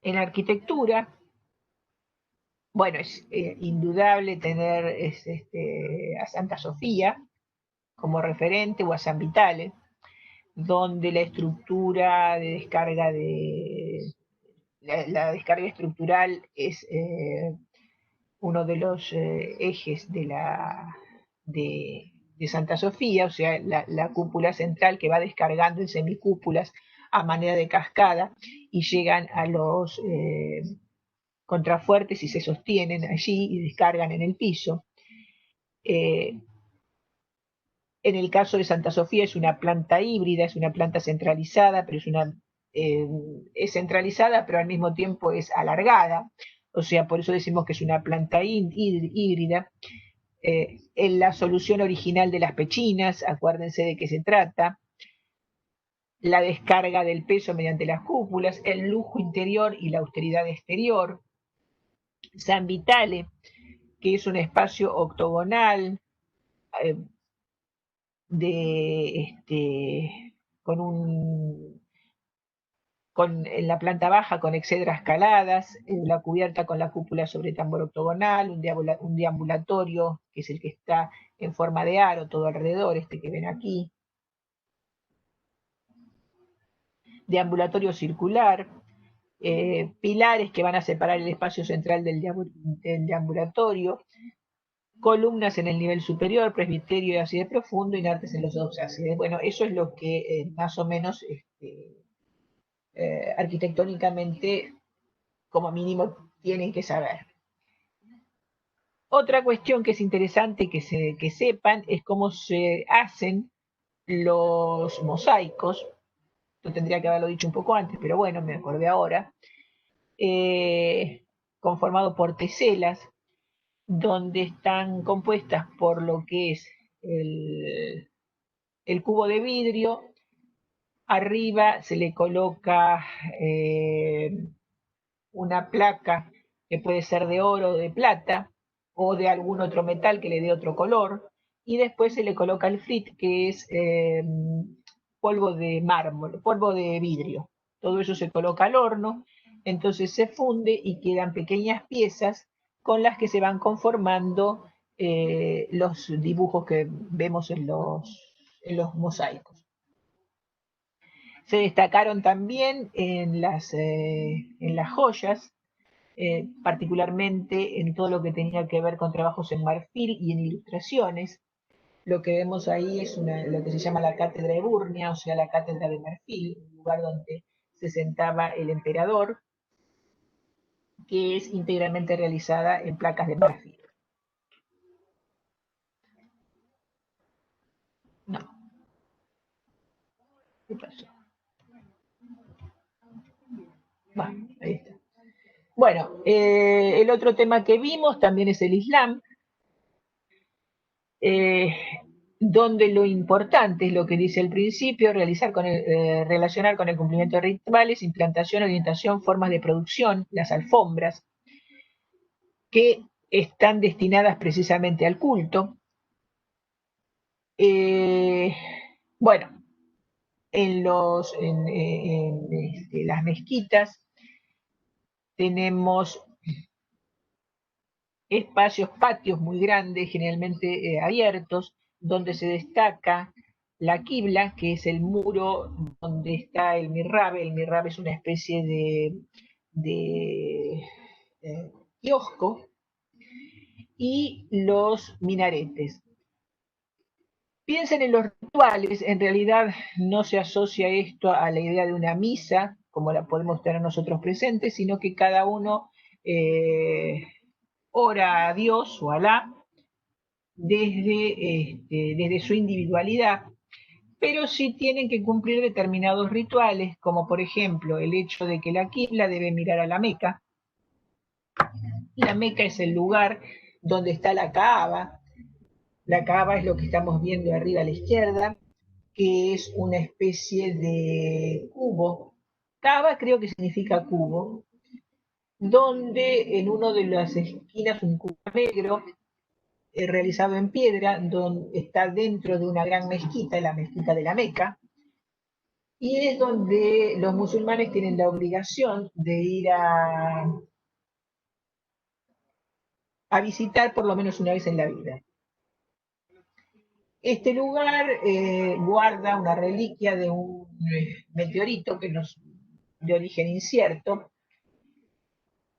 En arquitectura, bueno, es indudable tener a Santa Sofía como referente, o a San Vitale, donde la estructura de descarga la descarga estructural es uno de los ejes de Santa Sofía, o sea, la cúpula central que va descargando en semicúpulas a manera de cascada y llegan a los contrafuertes y se sostienen allí y descargan en el piso. En el caso de Santa Sofía es una planta híbrida, es una planta centralizada, pero es centralizada, pero al mismo tiempo es alargada. O sea, por eso decimos que es una planta híbrida. En la solución original de las pechinas, acuérdense de qué se trata. la descarga del peso mediante las cúpulas, el lujo interior y la austeridad exterior. San Vitale, que es un espacio octogonal en la planta baja con exedras caladas, la cubierta con la cúpula sobre tambor octogonal, un deambulatorio, que es el que está en forma de aro todo alrededor, este que ven aquí, deambulatorio circular, pilares que van a separar el espacio central del deambulatorio, columnas en el nivel superior, presbiterio y ábside profundo y nartes en los dos ábsides. Bueno, eso es lo que más o menos arquitectónicamente, como mínimo, tienen que saber. Otra cuestión que es interesante que sepan es cómo se hacen los mosaicos. Yo tendría que haberlo dicho un poco antes, pero bueno, me acordé ahora. Conformado por teselas, donde están compuestas por lo que es el cubo de vidrio. Arriba se le coloca una placa que puede ser de oro o de plata o de algún otro metal que le dé otro color, y después se le coloca el frit, que es polvo de mármol, polvo de vidrio. Todo eso se coloca al horno, entonces se funde y quedan pequeñas piezas con las que se van conformando los dibujos que vemos en los mosaicos. Se destacaron también en las joyas, particularmente en todo lo que tenía que ver con trabajos en marfil y en ilustraciones. Lo que vemos ahí es lo que se llama la cátedra Eburnia, o sea, la cátedra de marfil, un lugar donde se sentaba el emperador, que es íntegramente realizada en placas de marfil. No. ¿Qué pasó? Bueno, ahí está. Bueno, el otro tema que vimos también es el Islam, donde lo importante es lo que dice al principio, relacionar con el cumplimiento de rituales, implantación, orientación, formas de producción, las alfombras, que están destinadas precisamente al culto. Bueno, en las mezquitas tenemos espacios, patios muy grandes, generalmente abiertos, donde se destaca la quibla, que es el muro donde está el mihrab. El mihrab es una especie de kiosco, y los minaretes. Piensen en los rituales, en realidad no se asocia esto a la idea de una misa, como la podemos tener nosotros presentes, sino que cada uno ora a Dios o a Alá desde su individualidad, pero sí tienen que cumplir determinados rituales, como por ejemplo el hecho de que la quibla debe mirar a la Meca. La Meca es el lugar donde está la Kaaba. La Kaaba es lo que estamos viendo arriba a la izquierda, que es una especie de cubo. Kaaba creo que significa cubo, donde en una de las esquinas un cubo negro realizado en piedra, donde está dentro de una gran mezquita, la mezquita de la Meca, y es donde los musulmanes tienen la obligación de ir a visitar por lo menos una vez en la vida. Este lugar guarda una reliquia de un meteorito de origen incierto,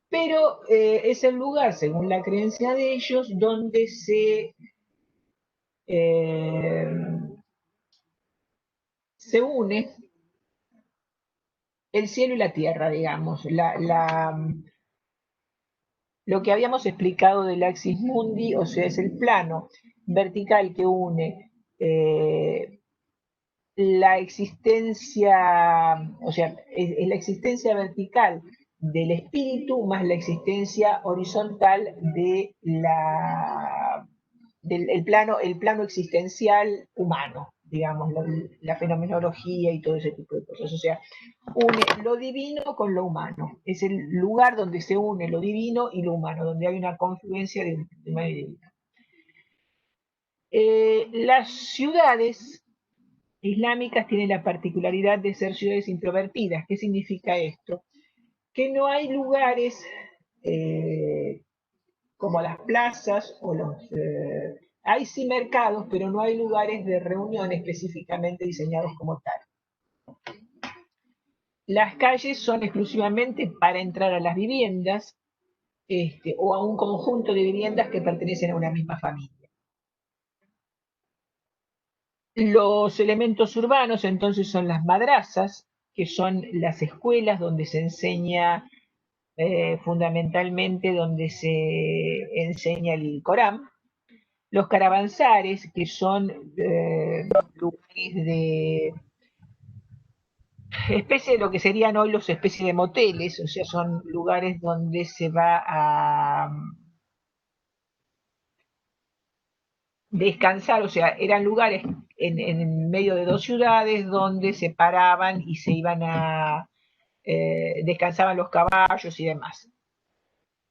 pero es el lugar, según la creencia de ellos, donde se une el cielo y la tierra, digamos. Lo que habíamos explicado del axis mundi, o sea, es el plano vertical que une la existencia, o sea, es la existencia vertical del espíritu más la existencia horizontal del plano existencial humano. digamos, la fenomenología y todo ese tipo de cosas. O sea, une lo divino con lo humano. Es el lugar donde se une lo divino y lo humano, donde hay una confluencia de humano y divino. Las ciudades islámicas tienen la particularidad de ser ciudades introvertidas. ¿Qué significa esto? Que no hay lugares como las plazas o hay sí mercados, pero no hay lugares de reunión específicamente diseñados como tal. Las calles son exclusivamente para entrar a las viviendas o a un conjunto de viviendas que pertenecen a una misma familia. Los elementos urbanos entonces son las madrazas, que son las escuelas donde se enseña fundamentalmente donde se enseña el Corán, los caravansares, que son lugares de especie de lo que serían hoy los especies de moteles, o sea, son lugares donde se va a descansar, o sea, eran lugares en medio de dos ciudades donde se paraban y se iban a descansaban los caballos y demás.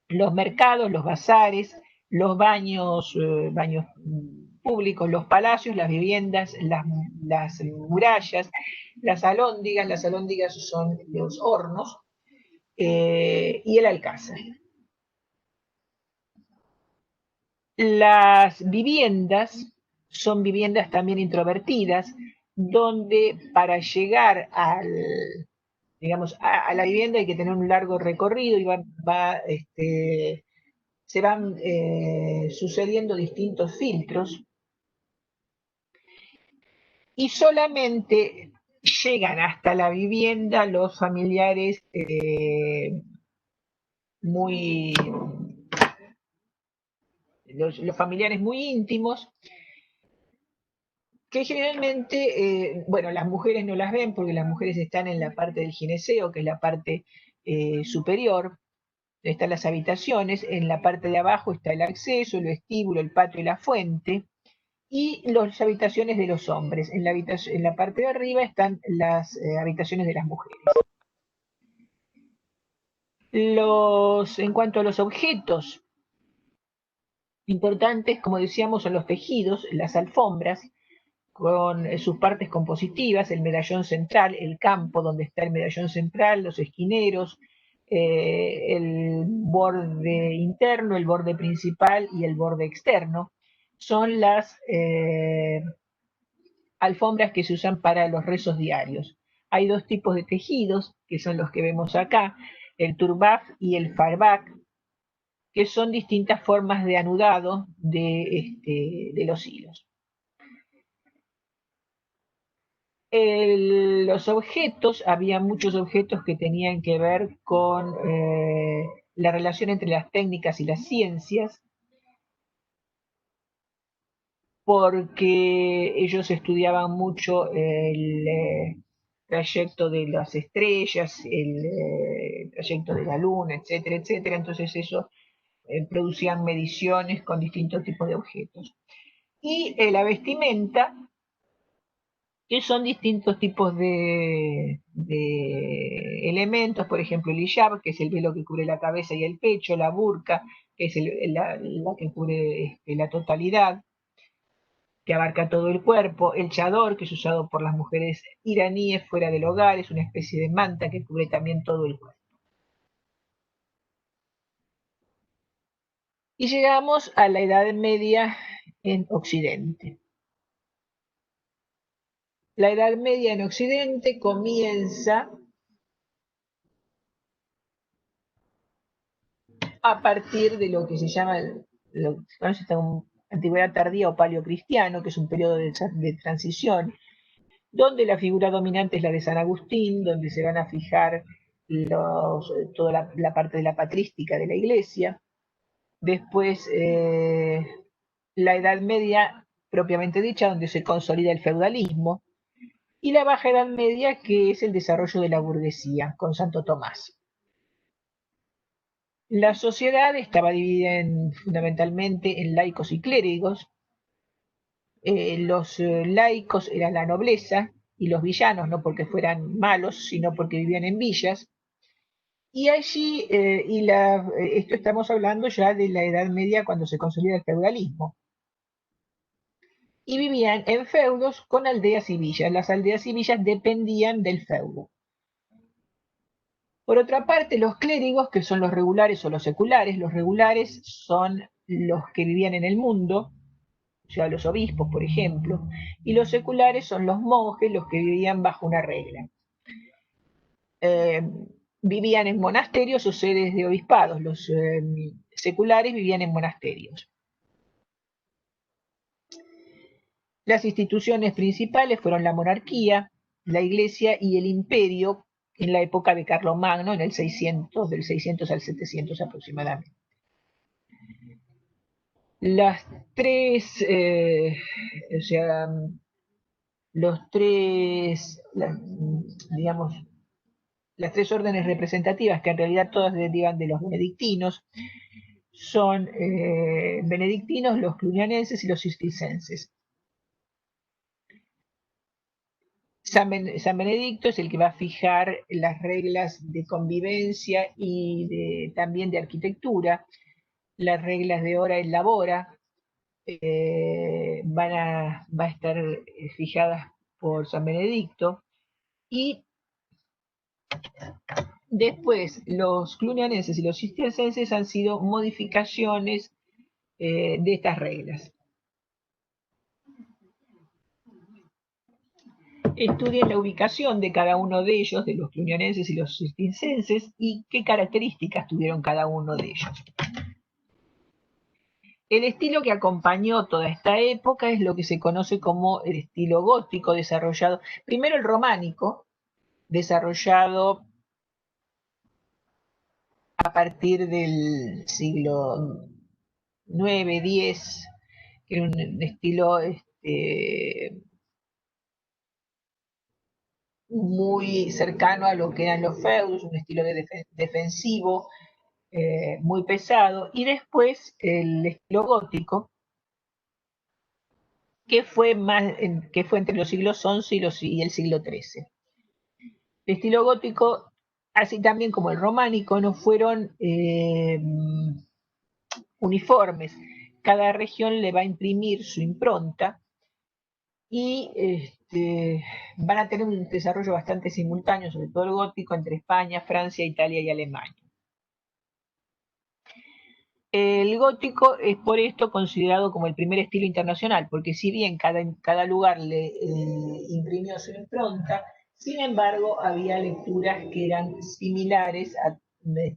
Los mercados, los bazares, los baños públicos, los palacios, las viviendas, las murallas, las alhóndigas son los hornos, y el alcázar. Las viviendas son viviendas también introvertidas, donde para llegar digamos, a la vivienda hay que tener un largo recorrido y se van sucediendo distintos filtros y solamente llegan hasta la vivienda los familiares los familiares muy íntimos, que generalmente, bueno, las mujeres no las ven porque las mujeres están en la parte del gineceo, que es la parte superior. Están las habitaciones, en la parte de abajo está el acceso, el vestíbulo, el patio y la fuente, y las habitaciones de los hombres. En la parte de arriba están las habitaciones de las mujeres. En cuanto a los objetos importantes, como decíamos, son los tejidos, las alfombras, con sus partes compositivas, el medallón central, el campo donde está el medallón central, los esquineros, el borde interno, el borde principal y el borde externo. Son las alfombras que se usan para los rezos diarios. Hay dos tipos de tejidos, que son los que vemos acá, el turbaf y el farbak, que son distintas formas de anudado de los hilos. Los objetos, había muchos objetos que tenían que ver con la relación entre las técnicas y las ciencias, porque ellos estudiaban mucho el trayecto de las estrellas, el trayecto de la luna, etcétera, etcétera. Entonces eso producían mediciones con distintos tipos de objetos. Y la vestimenta, que son distintos tipos de elementos, por ejemplo el hijab, que es el velo que cubre la cabeza y el pecho, la burka, que es la que cubre la totalidad, que abarca todo el cuerpo, el chador, que es usado por las mujeres iraníes fuera del hogar, es una especie de manta que cubre también todo el cuerpo. Y llegamos a la Edad Media en Occidente. La Edad Media en Occidente comienza a partir de lo que se llama antigüedad tardía o paleocristiano, que es un periodo de transición, donde la figura dominante es la de San Agustín, donde se van a fijar toda la parte de la patrística de la iglesia. Después la Edad Media propiamente dicha, donde se consolida el feudalismo, y la Baja Edad Media, que es el desarrollo de la burguesía, con Santo Tomás. La sociedad estaba dividida fundamentalmente en laicos y clérigos, Los laicos eran la nobleza y los villanos, no porque fueran malos, sino porque vivían en villas. Y allí, esto estamos hablando ya de la Edad Media cuando se consolida el feudalismo. Y vivían en feudos con aldeas y villas. Las aldeas y villas dependían del feudo. Por otra parte, los clérigos, que son los regulares o los regulares son los que vivían en el mundo, o sea, los obispos, por ejemplo, y los seculares son los monjes, los que vivían bajo una regla. Vivían en monasterios o sedes de obispados, los seculares vivían en monasterios. Las instituciones principales fueron la monarquía, la iglesia y el imperio en la época de Carlomagno, en el 600, del 600 al 700 aproximadamente. Las tres, digamos, las tres órdenes representativas, que en realidad todas derivan de los benedictinos, son benedictinos, los clunianenses y los cistercienses. San Benedicto es el que va a fijar las reglas de convivencia y también de arquitectura, las reglas de hora en labora, va a estar fijadas por San Benedicto, y después los clunianenses y los cistercienses han sido modificaciones de estas reglas. Estudien la ubicación de cada uno de ellos, de los clunianenses y los cistercienses, y qué características tuvieron cada uno de ellos. El estilo que acompañó toda esta época es lo que se conoce como el estilo gótico, desarrollado, primero el románico, desarrollado a partir del siglo IX, X, que era un estilo muy cercano a lo que eran los feudos, un estilo defensivo, muy pesado, y después el estilo gótico, que fue entre los siglos XI y el siglo XIII. El estilo gótico, así también como el románico, no fueron uniformes. Cada región le va a imprimir su impronta y van a tener un desarrollo bastante simultáneo, sobre todo el gótico, entre España, Francia, Italia y Alemania. El gótico es por esto considerado como el primer estilo internacional, porque si bien cada lugar le imprimió su impronta, sin embargo había lecturas que eran similares,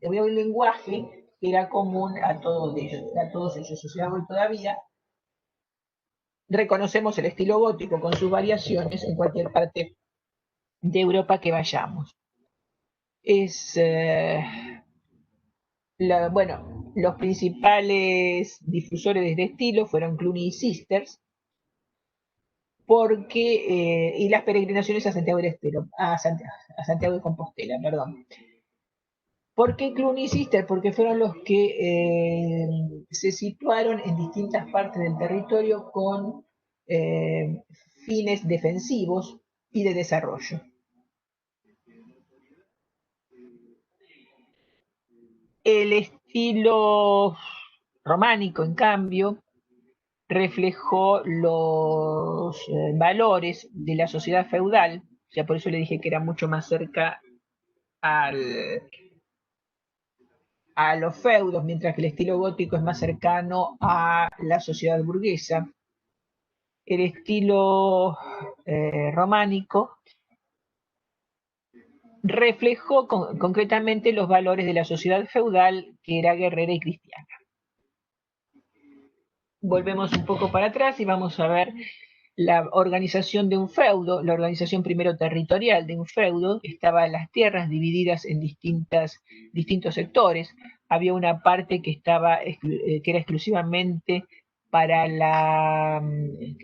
había un lenguaje que era común a todos ellos. O sea, hoy todavía reconocemos el estilo gótico con sus variaciones en cualquier parte de Europa que vayamos. Bueno, los principales difusores de este estilo fueron Cluny y Sisters, y las peregrinaciones a Santiago de Compostela, perdón. ¿Por qué Cluny y Sisters? Porque fueron los que se situaron en distintas partes del territorio con fines defensivos y de desarrollo. El estilo románico, en cambio, reflejó los valores de la sociedad feudal, o sea, por eso le dije que era mucho más cerca a los feudos, mientras que el estilo gótico es más cercano a la sociedad burguesa. El estilo románico reflejó concretamente los valores de la sociedad feudal, que era guerrera y cristiana. Volvemos un poco para atrás y vamos a ver la organización de un feudo. La organización primero territorial de un feudo, estaban las tierras divididas en distintos sectores. Había una parte que era exclusivamente para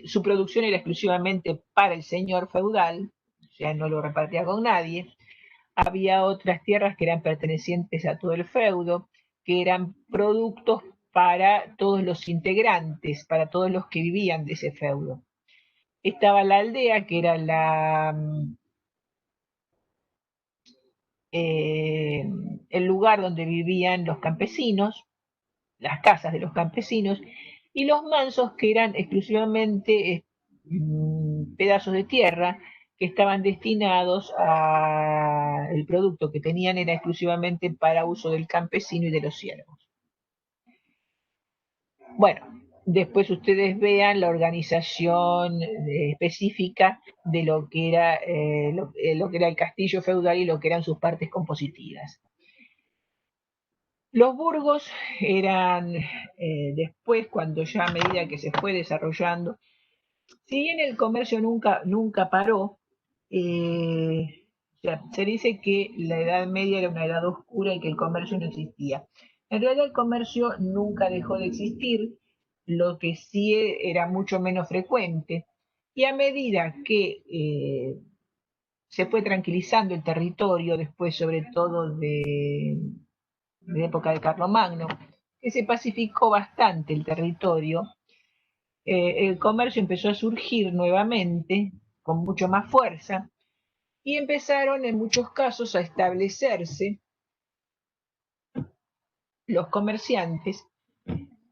su producción era exclusivamente para el señor feudal, o sea, no lo repartía con nadie. Había otras tierras que eran pertenecientes a todo el feudo, que eran productos para todos los integrantes, para todos los que vivían de ese feudo. estaba la aldea, que era el lugar donde vivían los campesinos, las casas de los campesinos, y los mansos, que eran exclusivamente pedazos de tierra que estaban destinados a el producto que tenían era exclusivamente para uso del campesino y de los siervos. Bueno, después ustedes vean la organización específica de lo que era lo que era el castillo feudal y lo que eran sus partes compositivas. Los burgos eran después, cuando ya a medida que se fue desarrollando, si bien el comercio nunca paró, o sea, se dice que la Edad Media era una edad oscura y que el comercio no existía. En realidad el comercio nunca dejó de existir, lo que sí era mucho menos frecuente. Y a medida que se fue tranquilizando el territorio, después sobre todo de época de Carlomagno, que se pacificó bastante el territorio, el comercio empezó a surgir nuevamente con mucho más fuerza y empezaron en muchos casos a establecerse los comerciantes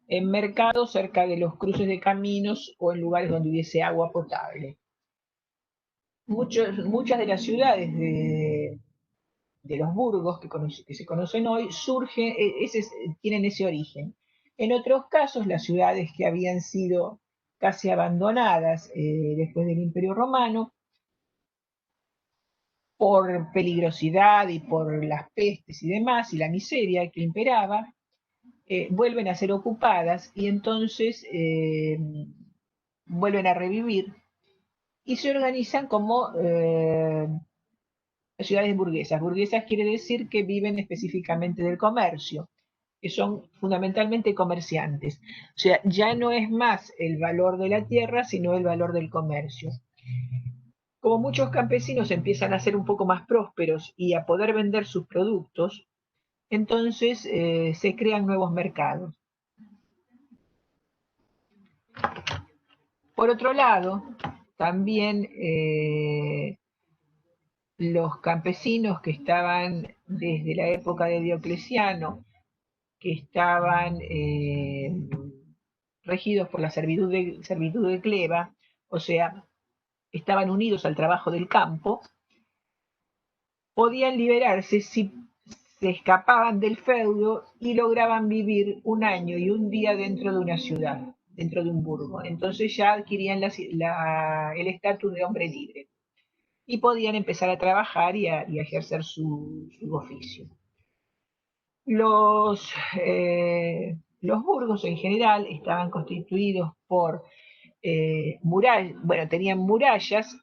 en mercados cerca de los cruces de caminos o en lugares donde hubiese agua potable. Muchas de las ciudades de los burgos que se conocen hoy surgen, tienen ese origen. En otros casos, las ciudades que habían sido casi abandonadas después del Imperio Romano, por peligrosidad y por las pestes y demás, y la miseria que imperaba, vuelven a ser ocupadas y entonces vuelven a revivir y se organizan como ciudades burguesas. Burguesas quiere decir que viven específicamente del comercio, que son fundamentalmente comerciantes. O sea, ya no es más el valor de la tierra, sino el valor del comercio. Como muchos campesinos empiezan a ser un poco más prósperos y a poder vender sus productos, entonces se crean nuevos mercados. Por otro lado, también los campesinos que estaban desde la época de Diocleciano, que estaban regidos por la servitud de cleva, o sea, estaban unidos al trabajo del campo, podían liberarse si se escapaban del feudo y lograban vivir un año y un día dentro de una ciudad, dentro de un burgo. Entonces ya adquirían el estatus de hombre libre y podían empezar a trabajar y a ejercer su oficio. Los burgos en general estaban constituidos por murallas, bueno, tenían murallas,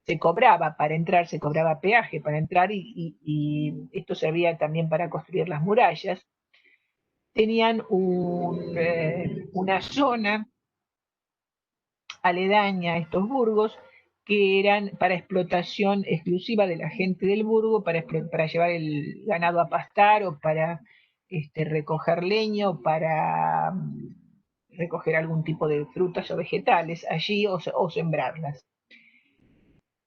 se cobraba para entrar, se cobraba peaje para entrar y esto servía también para construir las murallas. Tenían una zona aledaña a estos burgos que eran para explotación exclusiva de la gente del burgo, para llevar el ganado a pastar o para recoger leña o para recoger algún tipo de frutas o vegetales allí o sembrarlas.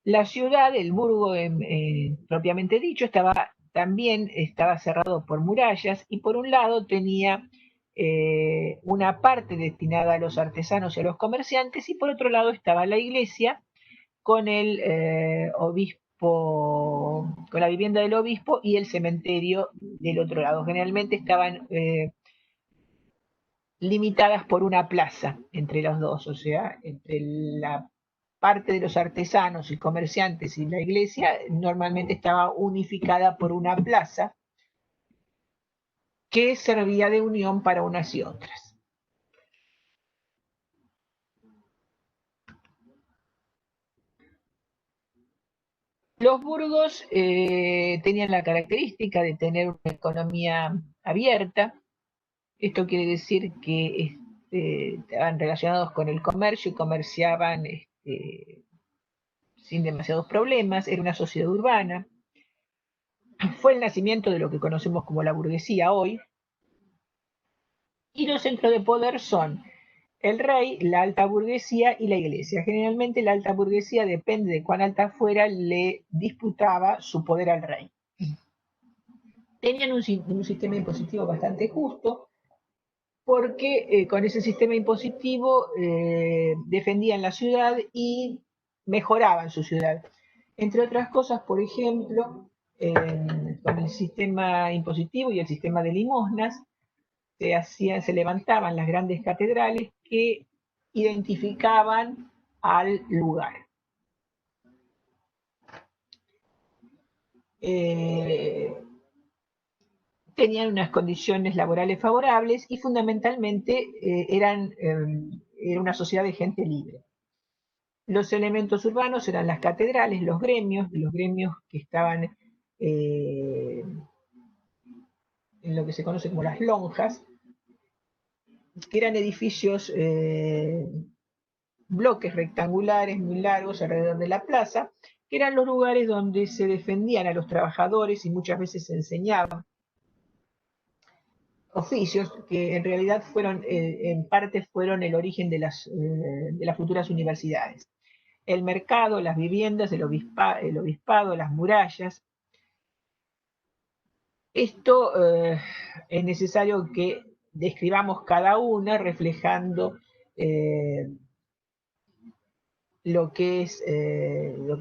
La ciudad, el burgo propiamente dicho, también estaba cerrado por murallas y por un lado tenía una parte destinada a los artesanos y a los comerciantes y por otro lado estaba la iglesia con el obispo, con la vivienda del obispo y el cementerio del otro lado. Generalmente estaban limitadas por una plaza entre los dos, o sea, entre la parte de los artesanos y comerciantes y la iglesia normalmente estaba unificada por una plaza que servía de unión para unas y otras. Los burgos tenían la característica de tener una economía abierta. Esto quiere decir que estaban relacionados con el comercio y comerciaban sin demasiados problemas. Era una sociedad urbana. Fue el nacimiento de lo que conocemos como la burguesía hoy. Y los centros de poder son el rey, la alta burguesía y la iglesia. Generalmente la alta burguesía, depende de cuán alta fuera, le disputaba su poder al rey. Tenían un sistema impositivo bastante justo, porque con ese sistema impositivo defendían la ciudad y mejoraban su ciudad. Entre otras cosas, por ejemplo, con el sistema impositivo y el sistema de limosnas, se levantaban las grandes catedrales que identificaban al lugar. Tenían unas condiciones laborales favorables y fundamentalmente era una sociedad de gente libre. Los elementos urbanos eran las catedrales, los gremios que estaban en lo que se conoce como las lonjas, que eran edificios, bloques rectangulares muy largos alrededor de la plaza, que eran los lugares donde se defendían a los trabajadores y muchas veces se enseñaban oficios que en realidad fueron, en parte fueron el origen de las futuras universidades. El mercado, las viviendas, el obispado, las murallas. Esto es necesario que describamos cada una reflejando lo que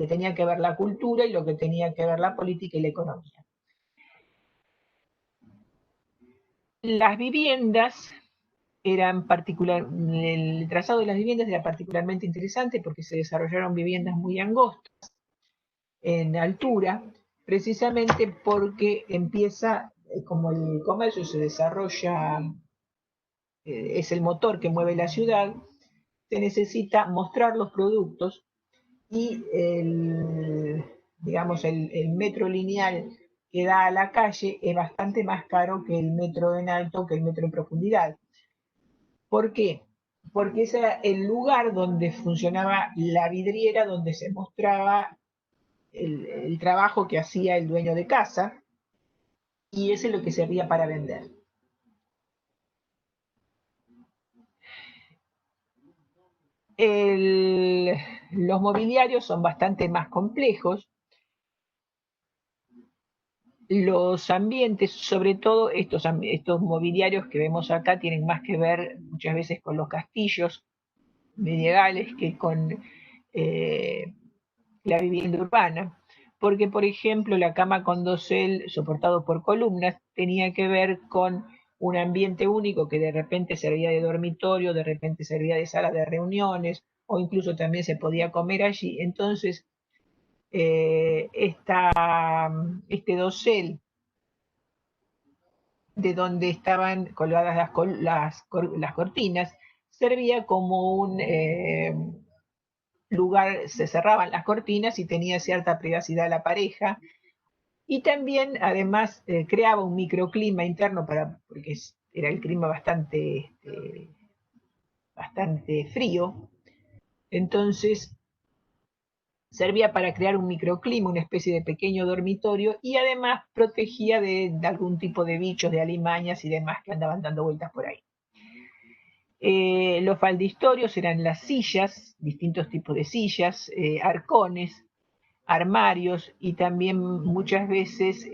tenía que ver la cultura y lo que tenía que ver la política y la economía. Las viviendas el trazado de las viviendas era particularmente interesante porque se desarrollaron viviendas muy angostas en altura, precisamente porque empieza, como el comercio se desarrolla, es el motor que mueve la ciudad, se necesita mostrar los productos y digamos, el metro lineal que da a la calle es bastante más caro que el metro en alto, que el metro en profundidad. ¿Por qué? Porque ese era el lugar donde funcionaba la vidriera, donde se mostraba el trabajo que hacía el dueño de casa, y ese es lo que servía para vender. Los mobiliarios son bastante más complejos. Los ambientes, sobre todo estos mobiliarios que vemos acá, tienen más que ver muchas veces con los castillos medievales que con la vivienda urbana, porque por ejemplo la cama con dosel soportado por columnas tenía que ver con un ambiente único que de repente servía de dormitorio, de repente servía de sala de reuniones o incluso también se podía comer allí. Entonces este dosel de donde estaban colgadas las cortinas servía como un lugar, se cerraban las cortinas y tenía cierta privacidad a la pareja, y también además creaba un microclima interno porque era el clima bastante frío, entonces servía para crear un microclima, una especie de pequeño dormitorio, y además protegía de algún tipo de bichos, de alimañas y demás que andaban dando vueltas por ahí. Los faldistorios eran las sillas, distintos tipos de sillas, arcones, armarios, y también muchas veces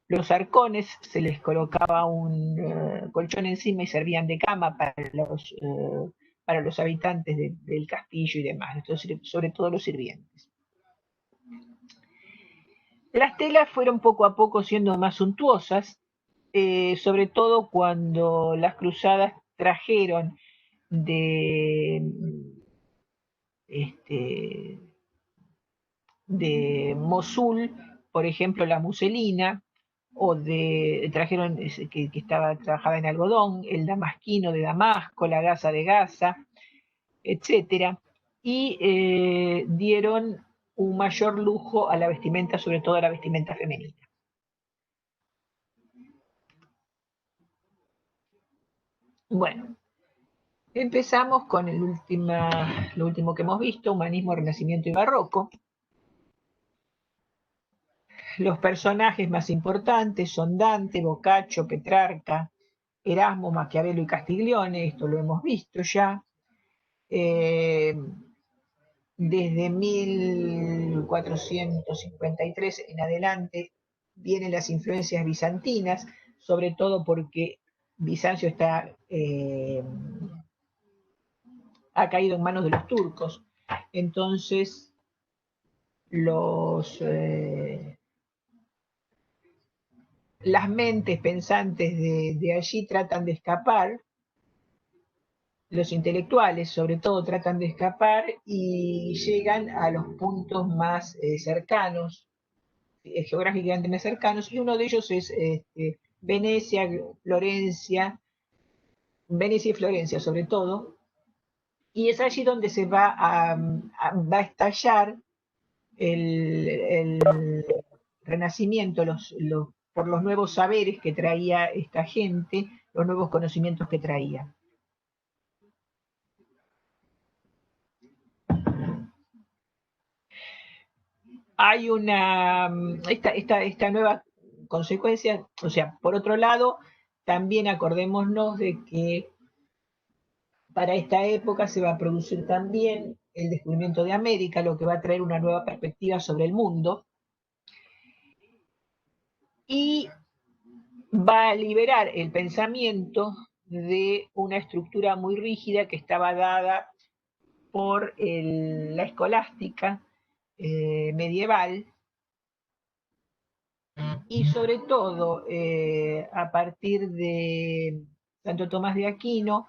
los arcones se les colocaba un colchón encima y servían de cama para los habitantes del castillo y demás, entonces, sobre todo los sirvientes. Las telas fueron poco a poco siendo más suntuosas, sobre todo cuando las cruzadas trajeron de Mosul, por ejemplo, la muselina, o trajeron que trabajaba en algodón, el damasquino de Damasco, la gasa de Gaza, etcétera, y dieron un mayor lujo a la vestimenta, sobre todo a la vestimenta femenina. Bueno, empezamos con lo último que hemos visto, humanismo, renacimiento y barroco. Los personajes más importantes son Dante, Boccaccio, Petrarca, Erasmo, Maquiavelo y Castiglione, esto lo hemos visto ya. Desde 1453 en adelante vienen las influencias bizantinas, sobre todo porque Bizancio ha caído en manos de los turcos. Entonces, las mentes pensantes de allí tratan de escapar, los intelectuales sobre todo tratan de escapar y llegan a los puntos más cercanos, geográficamente más cercanos, y uno de ellos es Venecia, Venecia y Florencia sobre todo, y es allí donde se va a estallar el Renacimiento, por los nuevos saberes que traía esta gente, los nuevos conocimientos que traía. Hay esta nueva consecuencia, o sea, por otro lado, también acordémonos de que para esta época se va a producir también el descubrimiento de América, lo que va a traer una nueva perspectiva sobre el mundo, y va a liberar el pensamiento de una estructura muy rígida que estaba dada por la escolástica medieval, y sobre todo a partir de Santo Tomás de Aquino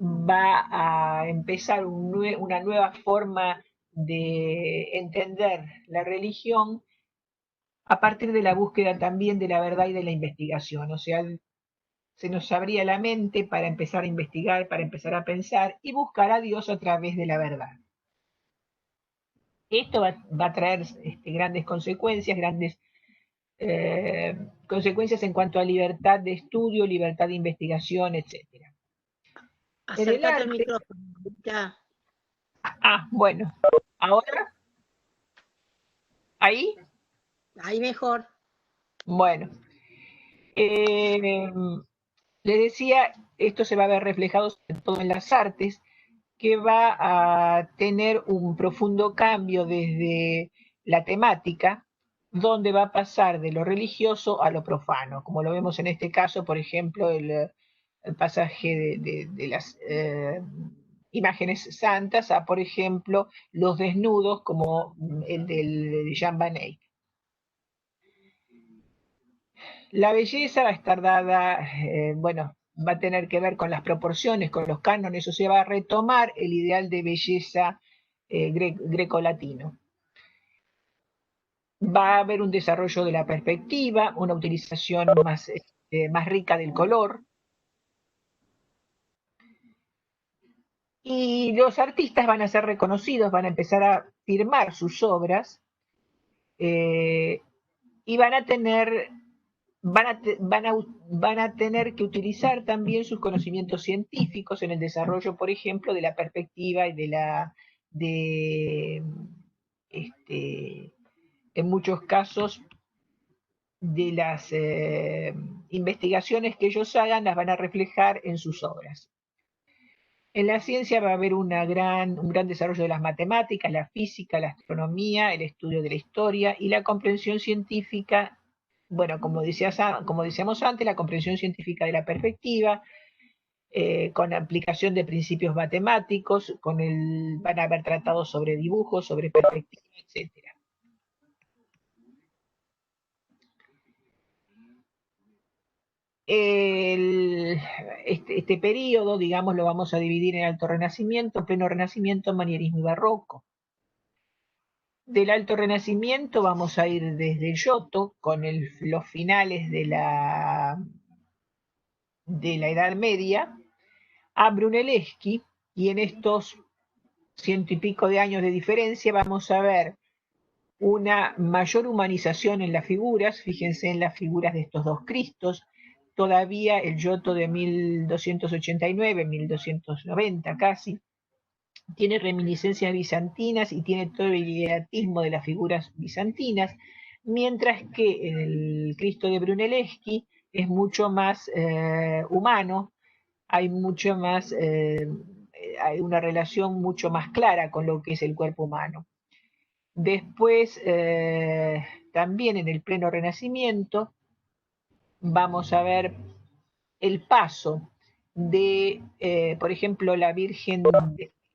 va a empezar una nueva forma de entender la religión a partir de la búsqueda también de la verdad y de la investigación. O sea, se nos abría la mente para empezar a investigar, para empezar a pensar y buscar a Dios a través de la verdad. Esto va a traer grandes consecuencias, consecuencias en cuanto a libertad de estudio, libertad de investigación, etc. Acércate al micrófono. Ya. Bueno, ahora, ¿ahí? Ahí mejor. Bueno, les decía, esto se va a ver reflejado sobre todo en las artes, que va a tener un profundo cambio desde la temática, donde va a pasar de lo religioso a lo profano, como lo vemos en este caso, por ejemplo, el pasaje de las imágenes santas a, por ejemplo, los desnudos, como el de Jean Van Eyck. La belleza va a estar dada, bueno, va a tener que ver con las proporciones, con los cánones, o sea, va a retomar el ideal de belleza grecolatino. Va a haber un desarrollo de la perspectiva, una utilización más rica del color. Y los artistas van a ser reconocidos, van a empezar a firmar sus obras y van a tener que utilizar también sus conocimientos científicos en el desarrollo, por ejemplo, de la perspectiva y en muchos casos, de las investigaciones que ellos hagan, las van a reflejar en sus obras. En la ciencia va a haber un gran desarrollo de las matemáticas, la física, la astronomía, el estudio de la historia y la comprensión científica. Bueno, como decíamos antes, la comprensión científica de la perspectiva, con aplicación de principios matemáticos, van a haber tratados sobre dibujos, sobre perspectiva, etc. Este periodo, digamos, lo vamos a dividir en Alto Renacimiento, Pleno Renacimiento, Manierismo y Barroco. Del Alto Renacimiento vamos a ir desde Giotto, con los finales de la Edad Media, a Brunelleschi, y en estos 100 y pico de años de diferencia vamos a ver una mayor humanización en las figuras. Fíjense en las figuras de estos dos Cristos. Todavía el Giotto de 1289, 1290 casi, tiene reminiscencias bizantinas y tiene todo el ideatismo de las figuras bizantinas, mientras que el Cristo de Brunelleschi es mucho más humano, hay mucho más, hay una relación mucho más clara con lo que es el cuerpo humano. Después, también en el pleno Renacimiento, vamos a ver el paso de, por ejemplo, la Virgen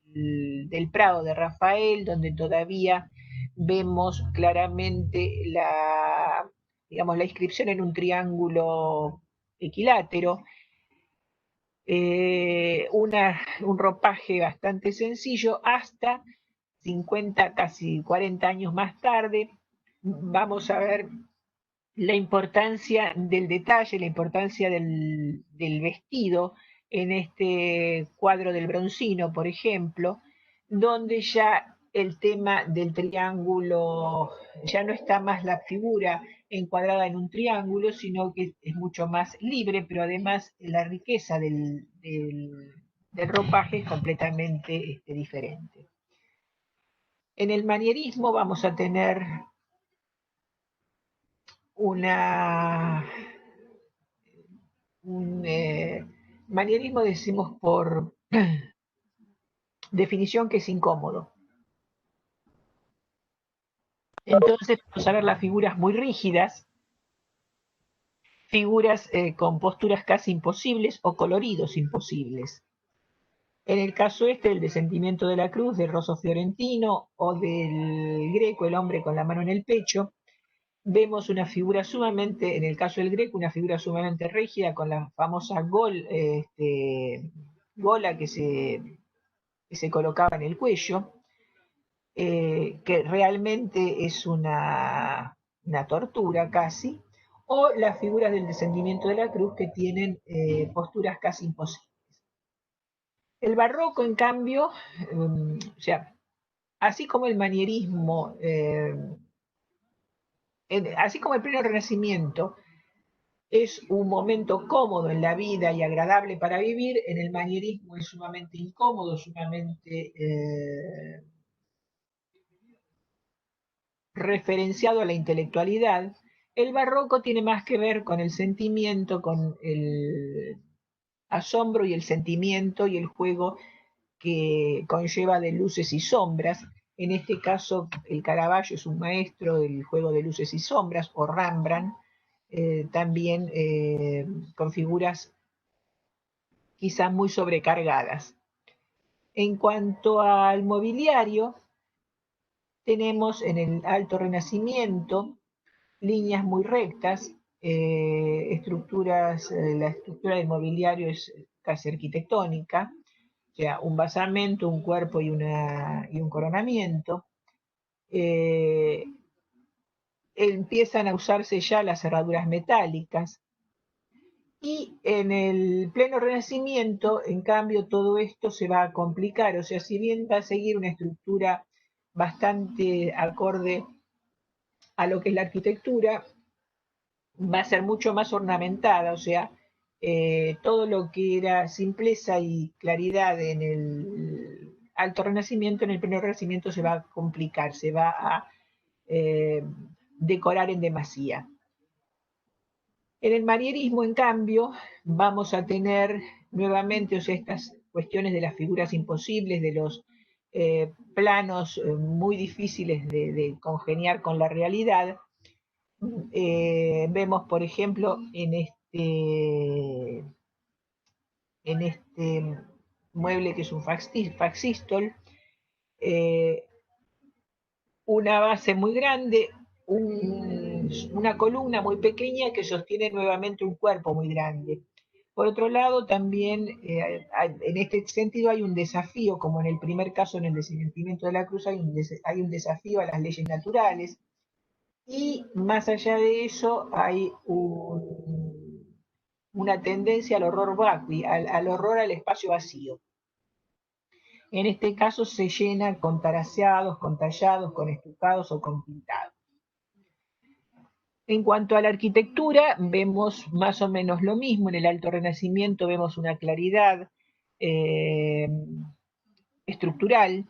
del Prado de Rafael, donde todavía vemos claramente digamos, la inscripción en un triángulo equilátero, un ropaje bastante sencillo, hasta 50, casi 40 años más tarde, vamos a ver la importancia del detalle, la importancia del vestido en este cuadro del Broncino, por ejemplo, donde ya el tema del triángulo, ya no está más la figura encuadrada en un triángulo, sino que es mucho más libre, pero además la riqueza del ropaje es completamente diferente. En el manierismo vamos a tener un manierismo, decimos por definición, que es incómodo. Entonces vamos a ver las figuras muy rígidas, figuras con posturas casi imposibles o coloridos imposibles. En el caso del descendimiento de la cruz, del Rosso Fiorentino o del Greco, el hombre con la mano en el pecho, vemos una figura sumamente, en el caso del Greco, una figura sumamente rígida con la famosa gola que se colocaba en el cuello, que realmente es una tortura casi, o las figuras del descendimiento de la cruz, que tienen posturas casi imposibles. El barroco, en cambio, o sea, así como el manierismo, así como el pleno Renacimiento es un momento cómodo en la vida y agradable para vivir, en el manierismo es sumamente incómodo, sumamente referenciado a la intelectualidad. El barroco tiene más que ver con el sentimiento, con el asombro y el sentimiento y el juego que conlleva de luces y sombras. En este caso, el Caravaggio es un maestro del juego de luces y sombras, o Rembrandt, también con figuras quizás muy sobrecargadas. En cuanto al mobiliario, tenemos en el Alto Renacimiento líneas muy rectas, la estructura del mobiliario es casi arquitectónica, o sea, un basamento, un cuerpo y un coronamiento. Empiezan a usarse ya las cerraduras metálicas, y en el pleno Renacimiento, en cambio, todo esto se va a complicar. O sea, si bien va a seguir una estructura bastante acorde a lo que es la arquitectura, va a ser mucho más ornamentada. O sea, todo lo que era simpleza y claridad en el Alto Renacimiento, en el pleno Renacimiento se va a complicar, se va a decorar en demasía. En el manierismo, en cambio, vamos a tener nuevamente, o sea, estas cuestiones de las figuras imposibles, de los planos muy difíciles de congeniar con la realidad. Vemos, por ejemplo, en este mueble que es un facsístol, una base muy grande, una columna muy pequeña que sostiene nuevamente un cuerpo muy grande. Por otro lado, también en este sentido hay un desafío, como en el primer caso, en el descendimiento de la cruz, hay un desafío a las leyes naturales, y más allá de eso hay una tendencia al horror vacui, al horror al espacio vacío. En este caso se llena con taraseados, con tallados, con estucados o con pintados. En cuanto a la arquitectura, vemos más o menos lo mismo. En el Alto Renacimiento vemos una claridad estructural,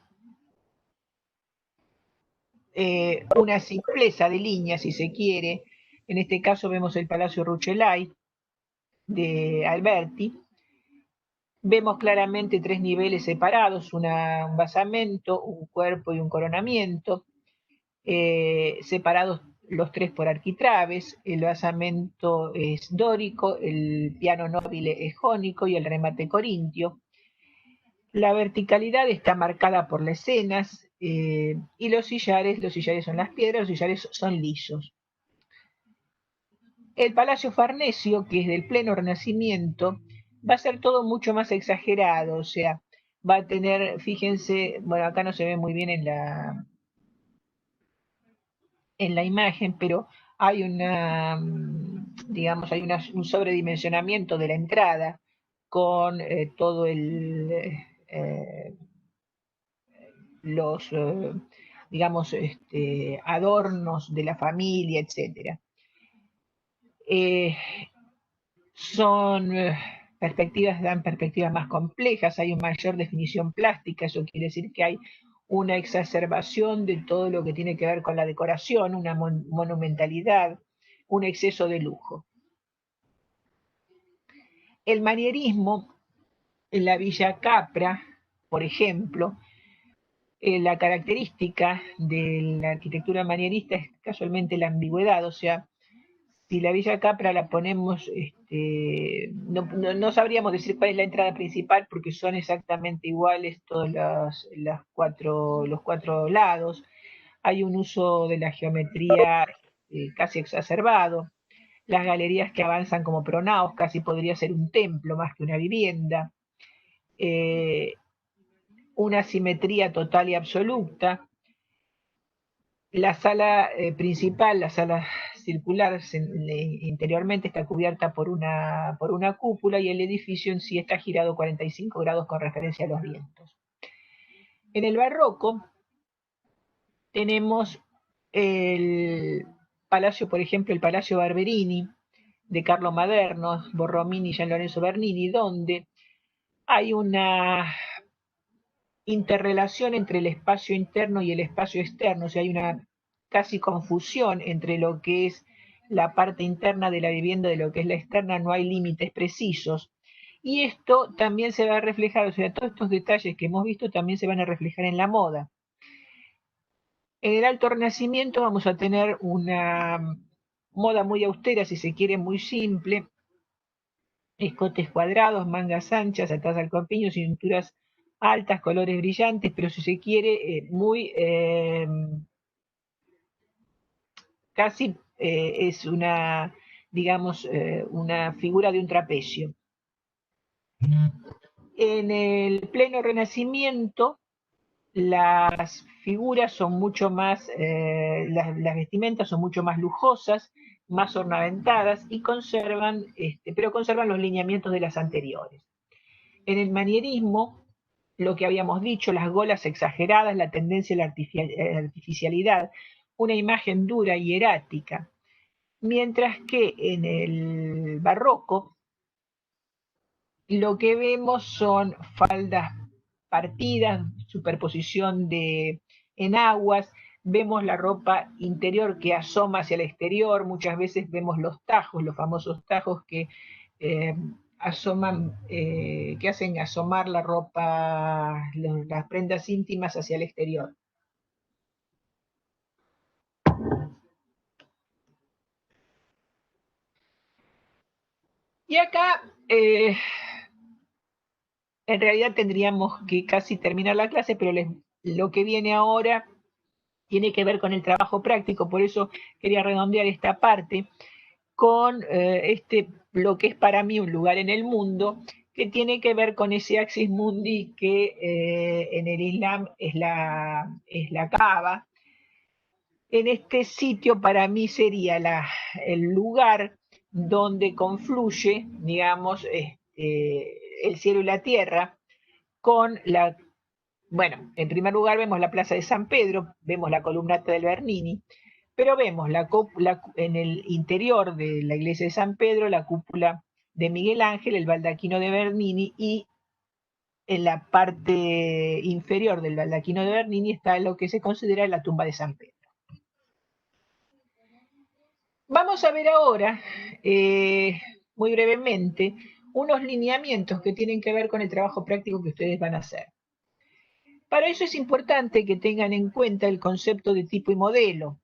una simpleza de líneas, si se quiere. En este caso vemos el Palacio Rucellai, de Alberti. Vemos claramente tres niveles separados, un basamento, un cuerpo y un coronamiento, separados los tres por arquitraves. El basamento es dórico, el piano nobile es jónico y el remate corintio. La verticalidad está marcada por las escenas y los sillares son las piedras, los sillares son lisos. El Palacio Farnesio, que es del pleno Renacimiento, va a ser todo mucho más exagerado, o sea, va a tener, fíjense, bueno, acá no se ve muy bien en la imagen, pero hay una, digamos, hay un sobredimensionamiento de la entrada con todo los, digamos, adornos de la familia, etc. Dan perspectivas más complejas, hay una mayor definición plástica, eso quiere decir que hay una exacerbación de todo lo que tiene que ver con la decoración, una monumentalidad, un exceso de lujo. El manierismo en la Villa Capra, por ejemplo, la característica de la arquitectura manierista es casualmente la ambigüedad, o sea, si la Villa Capra la ponemos, no sabríamos decir cuál es la entrada principal porque son exactamente iguales todos los cuatro lados. Hay un uso de la geometría casi exacerbado. Las galerías que avanzan como pronaos, casi podría ser un templo más que una vivienda. Una simetría total y absoluta. La sala principal, la sala circular, interiormente está cubierta por una cúpula y el edificio en sí está girado 45 grados con referencia a los vientos. En el barroco tenemos el palacio, por ejemplo, el Palacio Barberini de Carlo Maderno, Borromini y Gian Lorenzo Bernini, donde hay una interrelación entre el espacio interno y el espacio externo, o sea, hay una casi confusión entre lo que es la parte interna de la vivienda de lo que es la externa, no hay límites precisos. Y esto también se va a reflejar, o sea, todos estos detalles que hemos visto también se van a reflejar en la moda. En el Alto Renacimiento vamos a tener una moda muy austera, si se quiere, muy simple, escotes cuadrados, mangas anchas, atadas al corpiño, cinturas altas, colores brillantes, pero si se quiere, muy casi es una, digamos, una figura de un trapecio. En el pleno Renacimiento, las figuras son mucho más, las vestimentas son mucho más lujosas, más ornamentadas y conservan, pero conservan los lineamientos de las anteriores. En el manierismo, lo que habíamos dicho, las golas exageradas, la tendencia a la artificialidad, una imagen dura y erática. Mientras que en el barroco, lo que vemos son faldas partidas, superposición de enaguas, vemos la ropa interior que asoma hacia el exterior, muchas veces vemos los tajos, los famosos tajos que asoman, que hacen asomar la ropa, las prendas íntimas hacia el exterior. Y acá, en realidad tendríamos que casi terminar la clase, pero lo que viene ahora tiene que ver con el trabajo práctico, por eso quería redondear esta parte con lo que es para mí un lugar en el mundo, que tiene que ver con ese axis mundi que en el Islam es la Kaaba. En este sitio para mí sería el lugar donde confluye, digamos, el cielo y la tierra con bueno, en primer lugar vemos la Plaza de San Pedro, vemos la columnata del Bernini, pero vemos en el interior de la iglesia de San Pedro la cúpula de Miguel Ángel, el baldaquino de Bernini, y en la parte inferior del baldaquino de Bernini está lo que se considera la tumba de San Pedro. Vamos a ver ahora muy brevemente unos lineamientos que tienen que ver con el trabajo práctico que ustedes van a hacer. Para eso es importante que tengan en cuenta el concepto de tipo y modelo.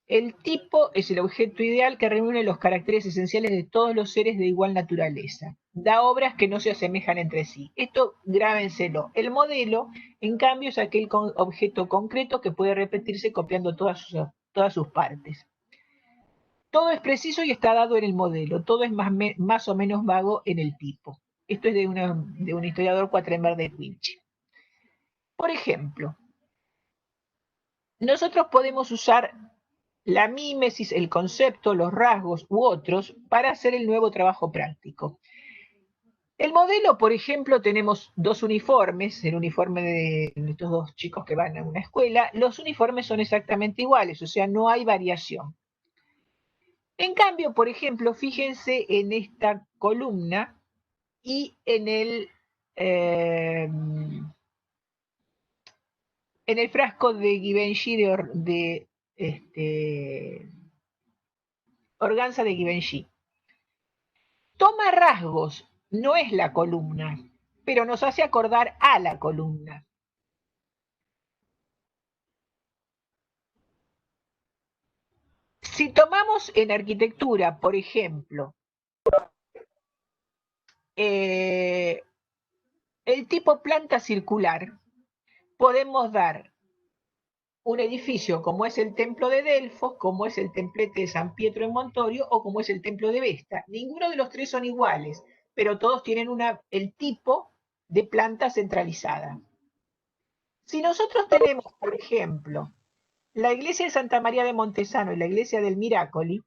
El tipo es el objeto ideal que reúne los caracteres esenciales de todos los seres de igual naturaleza. Da obras que no se asemejan entre sí. Esto grábenselo. El modelo, en cambio, es aquel objeto concreto que puede repetirse copiando todas sus partes. Todo es preciso y está dado en el modelo. Todo es más o menos vago en el tipo. Esto es de un historiador Quatrember de Quincy. Por ejemplo, nosotros podemos usar la mímesis, el concepto, los rasgos u otros para hacer el nuevo trabajo práctico. El modelo, por ejemplo, tenemos dos uniformes, el uniforme de estos dos chicos que van a una escuela, los uniformes son exactamente iguales, o sea, no hay variación. En cambio, por ejemplo, fíjense en esta columna y en el frasco de Givenchy de organza de Givenchy. Toma rasgos, no es la columna, pero nos hace acordar a la columna. Si tomamos en arquitectura, por ejemplo, el tipo planta circular, podemos dar un edificio como es el templo de Delfos, como es el templete de San Pietro en Montorio o como es el templo de Vesta. Ninguno de los tres son iguales, pero todos tienen el tipo de planta centralizada. Si nosotros tenemos, por ejemplo, la iglesia de Santa María de Montesano y la iglesia del Miracoli,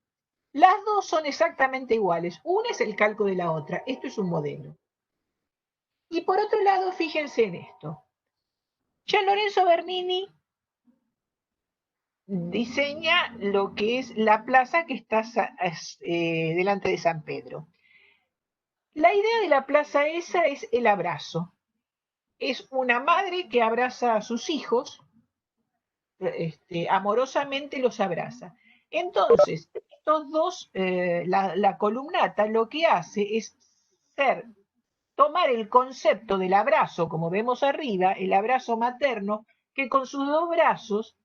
las dos son exactamente iguales. Una es el calco de la otra. Esto es un modelo. Y por otro lado, fíjense en esto. Gian Lorenzo Bernini diseña lo que es la plaza que está delante de San Pedro. La idea de la plaza esa es el abrazo. Es una madre que abraza a sus hijos, amorosamente los abraza. Entonces, estos dos, la columnata lo que hace es tomar el concepto del abrazo, como vemos arriba, el abrazo materno, que con sus dos brazos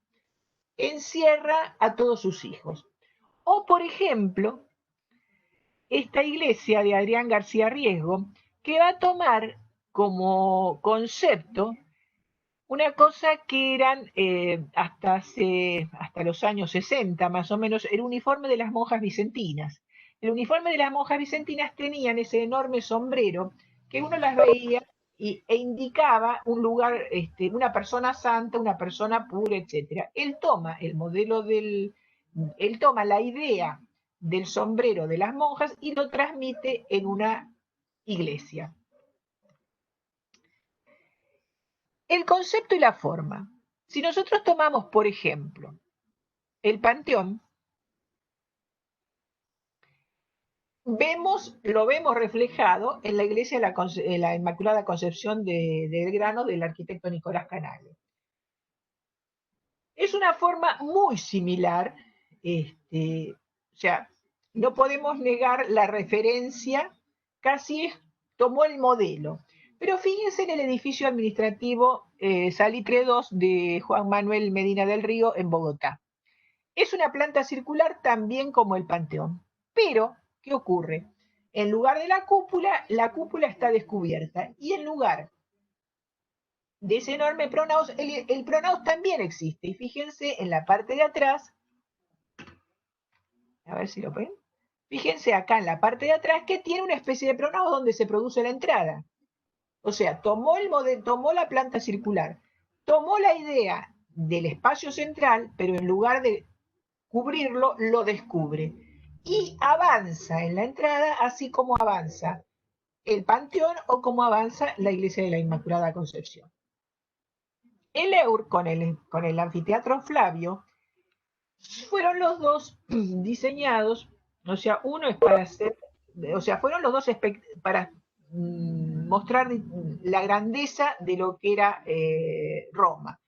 encierra a todos sus hijos. O, por ejemplo, esta iglesia de Adrián García Riesgo, que va a tomar como concepto una cosa que eran hasta los años 60 más o menos, el uniforme de las monjas vicentinas. El uniforme de las monjas vicentinas tenían ese enorme sombrero que uno las veía e indicaba un lugar, una persona santa, una persona pura, etc. Él toma él toma la idea del sombrero de las monjas y lo transmite en una iglesia. El concepto y la forma. Si nosotros tomamos, por ejemplo, el Panteón, lo vemos reflejado en la iglesia de la Inmaculada Concepción de Belgrano del arquitecto Nicolás Canale. Es una forma muy similar, o sea, no podemos negar la referencia, tomó el modelo. Pero fíjense en el edificio administrativo Salitre 2 de Juan Manuel Medina del Río en Bogotá. Es una planta circular también como el Panteón. Pero, ¿qué ocurre? En lugar de la cúpula está descubierta. Y en lugar de ese enorme pronaos, el pronaos también existe. Y fíjense en la parte de atrás, a ver si lo ven. Fíjense acá en la parte de atrás que tiene una especie de pronaos donde se produce la entrada. O sea, tomó la planta circular, tomó la idea del espacio central, pero en lugar de cubrirlo, lo descubre. Y avanza en la entrada, así como avanza el Panteón o como avanza la Iglesia de la Inmaculada Concepción. El EUR con el anfiteatro Flavio fueron los dos diseñados, o sea, uno es para hacer, o sea, fueron los dos para mostrar la grandeza de lo que era Roma.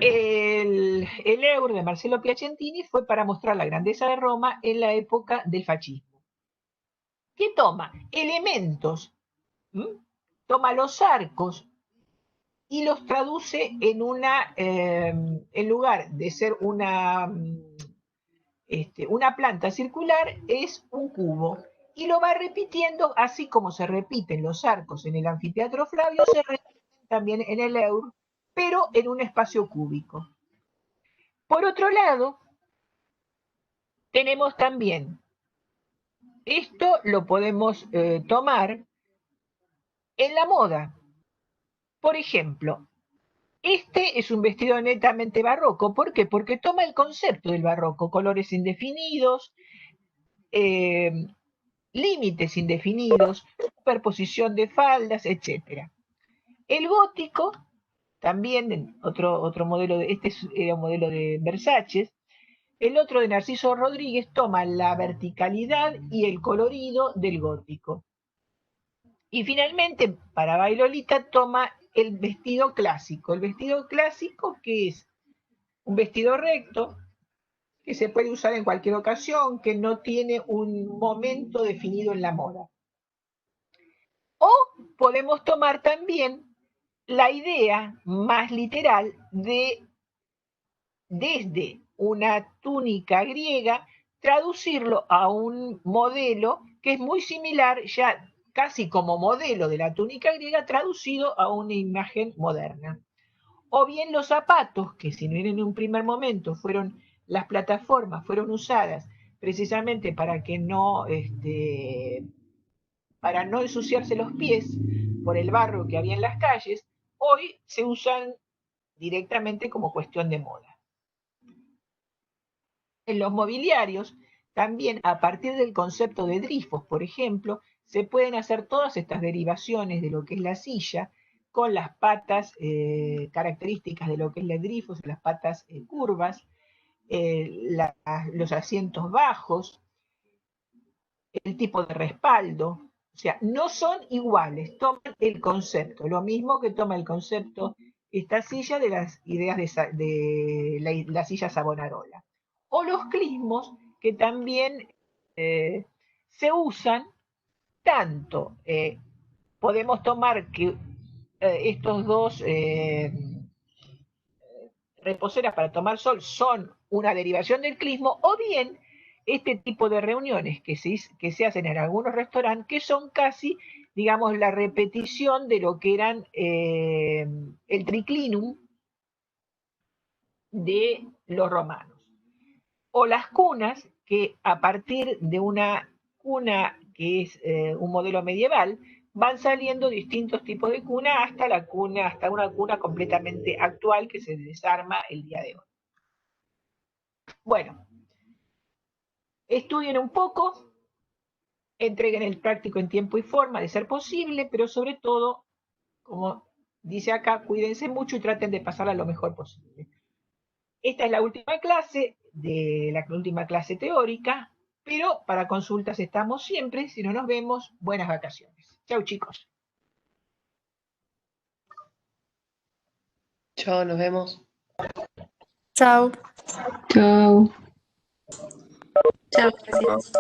El Eur de Marcello Piacentini fue para mostrar la grandeza de Roma en la época del fascismo. ¿Qué toma? Elementos, toma los arcos y los traduce en lugar de ser una planta circular, es un cubo. Y lo va repitiendo, así como se repiten los arcos en el anfiteatro Flavio, se repiten también en el Eur, pero en un espacio cúbico. Por otro lado, tenemos también, esto lo podemos tomar en la moda. Por ejemplo, este es un vestido netamente barroco. ¿Por qué? Porque toma el concepto del barroco, colores indefinidos, límites indefinidos, superposición de faldas, etc. El gótico, también otro modelo, era un modelo de Versace. El otro de Narciso Rodríguez toma la verticalidad y el colorido del gótico. Y finalmente, para Bailolita toma el vestido clásico. El vestido clásico, que es un vestido recto, que se puede usar en cualquier ocasión, que no tiene un momento definido en la moda. O podemos tomar también la idea más literal de, desde una túnica griega, traducirlo a un modelo que es muy similar, ya casi como modelo de la túnica griega, traducido a una imagen moderna. O bien los zapatos, que si bien en un primer momento las plataformas fueron usadas precisamente para no ensuciarse los pies por el barro que había en las calles, hoy se usan directamente como cuestión de moda. En los mobiliarios, también a partir del concepto de drifos, por ejemplo, se pueden hacer todas estas derivaciones de lo que es la silla con las patas características de lo que es la drifos, las patas curvas, los asientos bajos, el tipo de respaldo. O sea, no son iguales, toman el concepto, lo mismo que toma el concepto esta silla de las ideas de la silla Savonarola. O los clismos, que también se usan tanto. Podemos tomar que estos dos reposeras para tomar sol son una derivación del clismo, o bien este tipo de reuniones que se hacen en algunos restaurantes, que son casi, digamos, la repetición de lo que eran el triclinum de los romanos. O las cunas, que a partir de una cuna que es un modelo medieval, van saliendo distintos tipos de cuna hasta una cuna completamente actual que se desarma el día de hoy. Bueno, estudien un poco, entreguen el práctico en tiempo y forma de ser posible, pero sobre todo, como dice acá, cuídense mucho y traten de pasarla lo mejor posible. Esta es la última clase teórica, pero para consultas estamos siempre. Si no nos vemos, buenas vacaciones. Chau, chicos. Chao, nos vemos. Chao. Chao. Chao, gracias.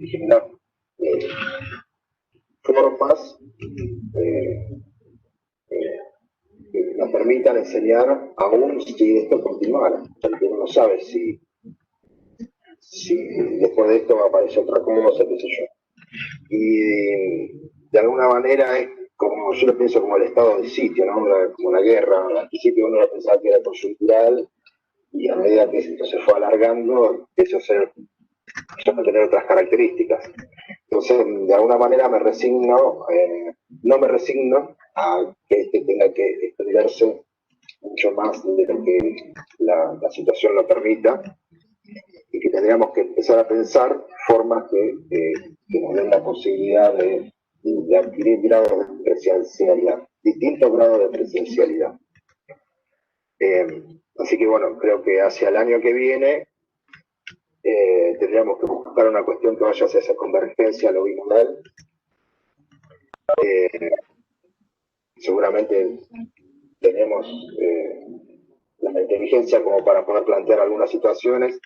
Y generar formas que nos permitan enseñar aún si esto continuara, porque uno no sabe si después de esto va a aparecer otra cosa, qué sé yo. Y de alguna manera es como, yo lo pienso como el estado de sitio, ¿no? Como una guerra. Al principio uno pensaba que era coyuntural y a medida que esto se fue alargando, empezó a tener otras características. Entonces, de alguna manera me resigno, no me resigno a que este tenga que extenderse mucho más de lo que la situación lo permita, y que tendríamos que empezar a pensar formas que nos den la posibilidad de adquirir grados de presencialidad, distintos grados de presencialidad. Así que bueno, creo que hacia el año que viene tendríamos que buscar una cuestión que vaya hacia esa convergencia a lo bimodal. Seguramente tenemos la inteligencia como para poder plantear algunas situaciones.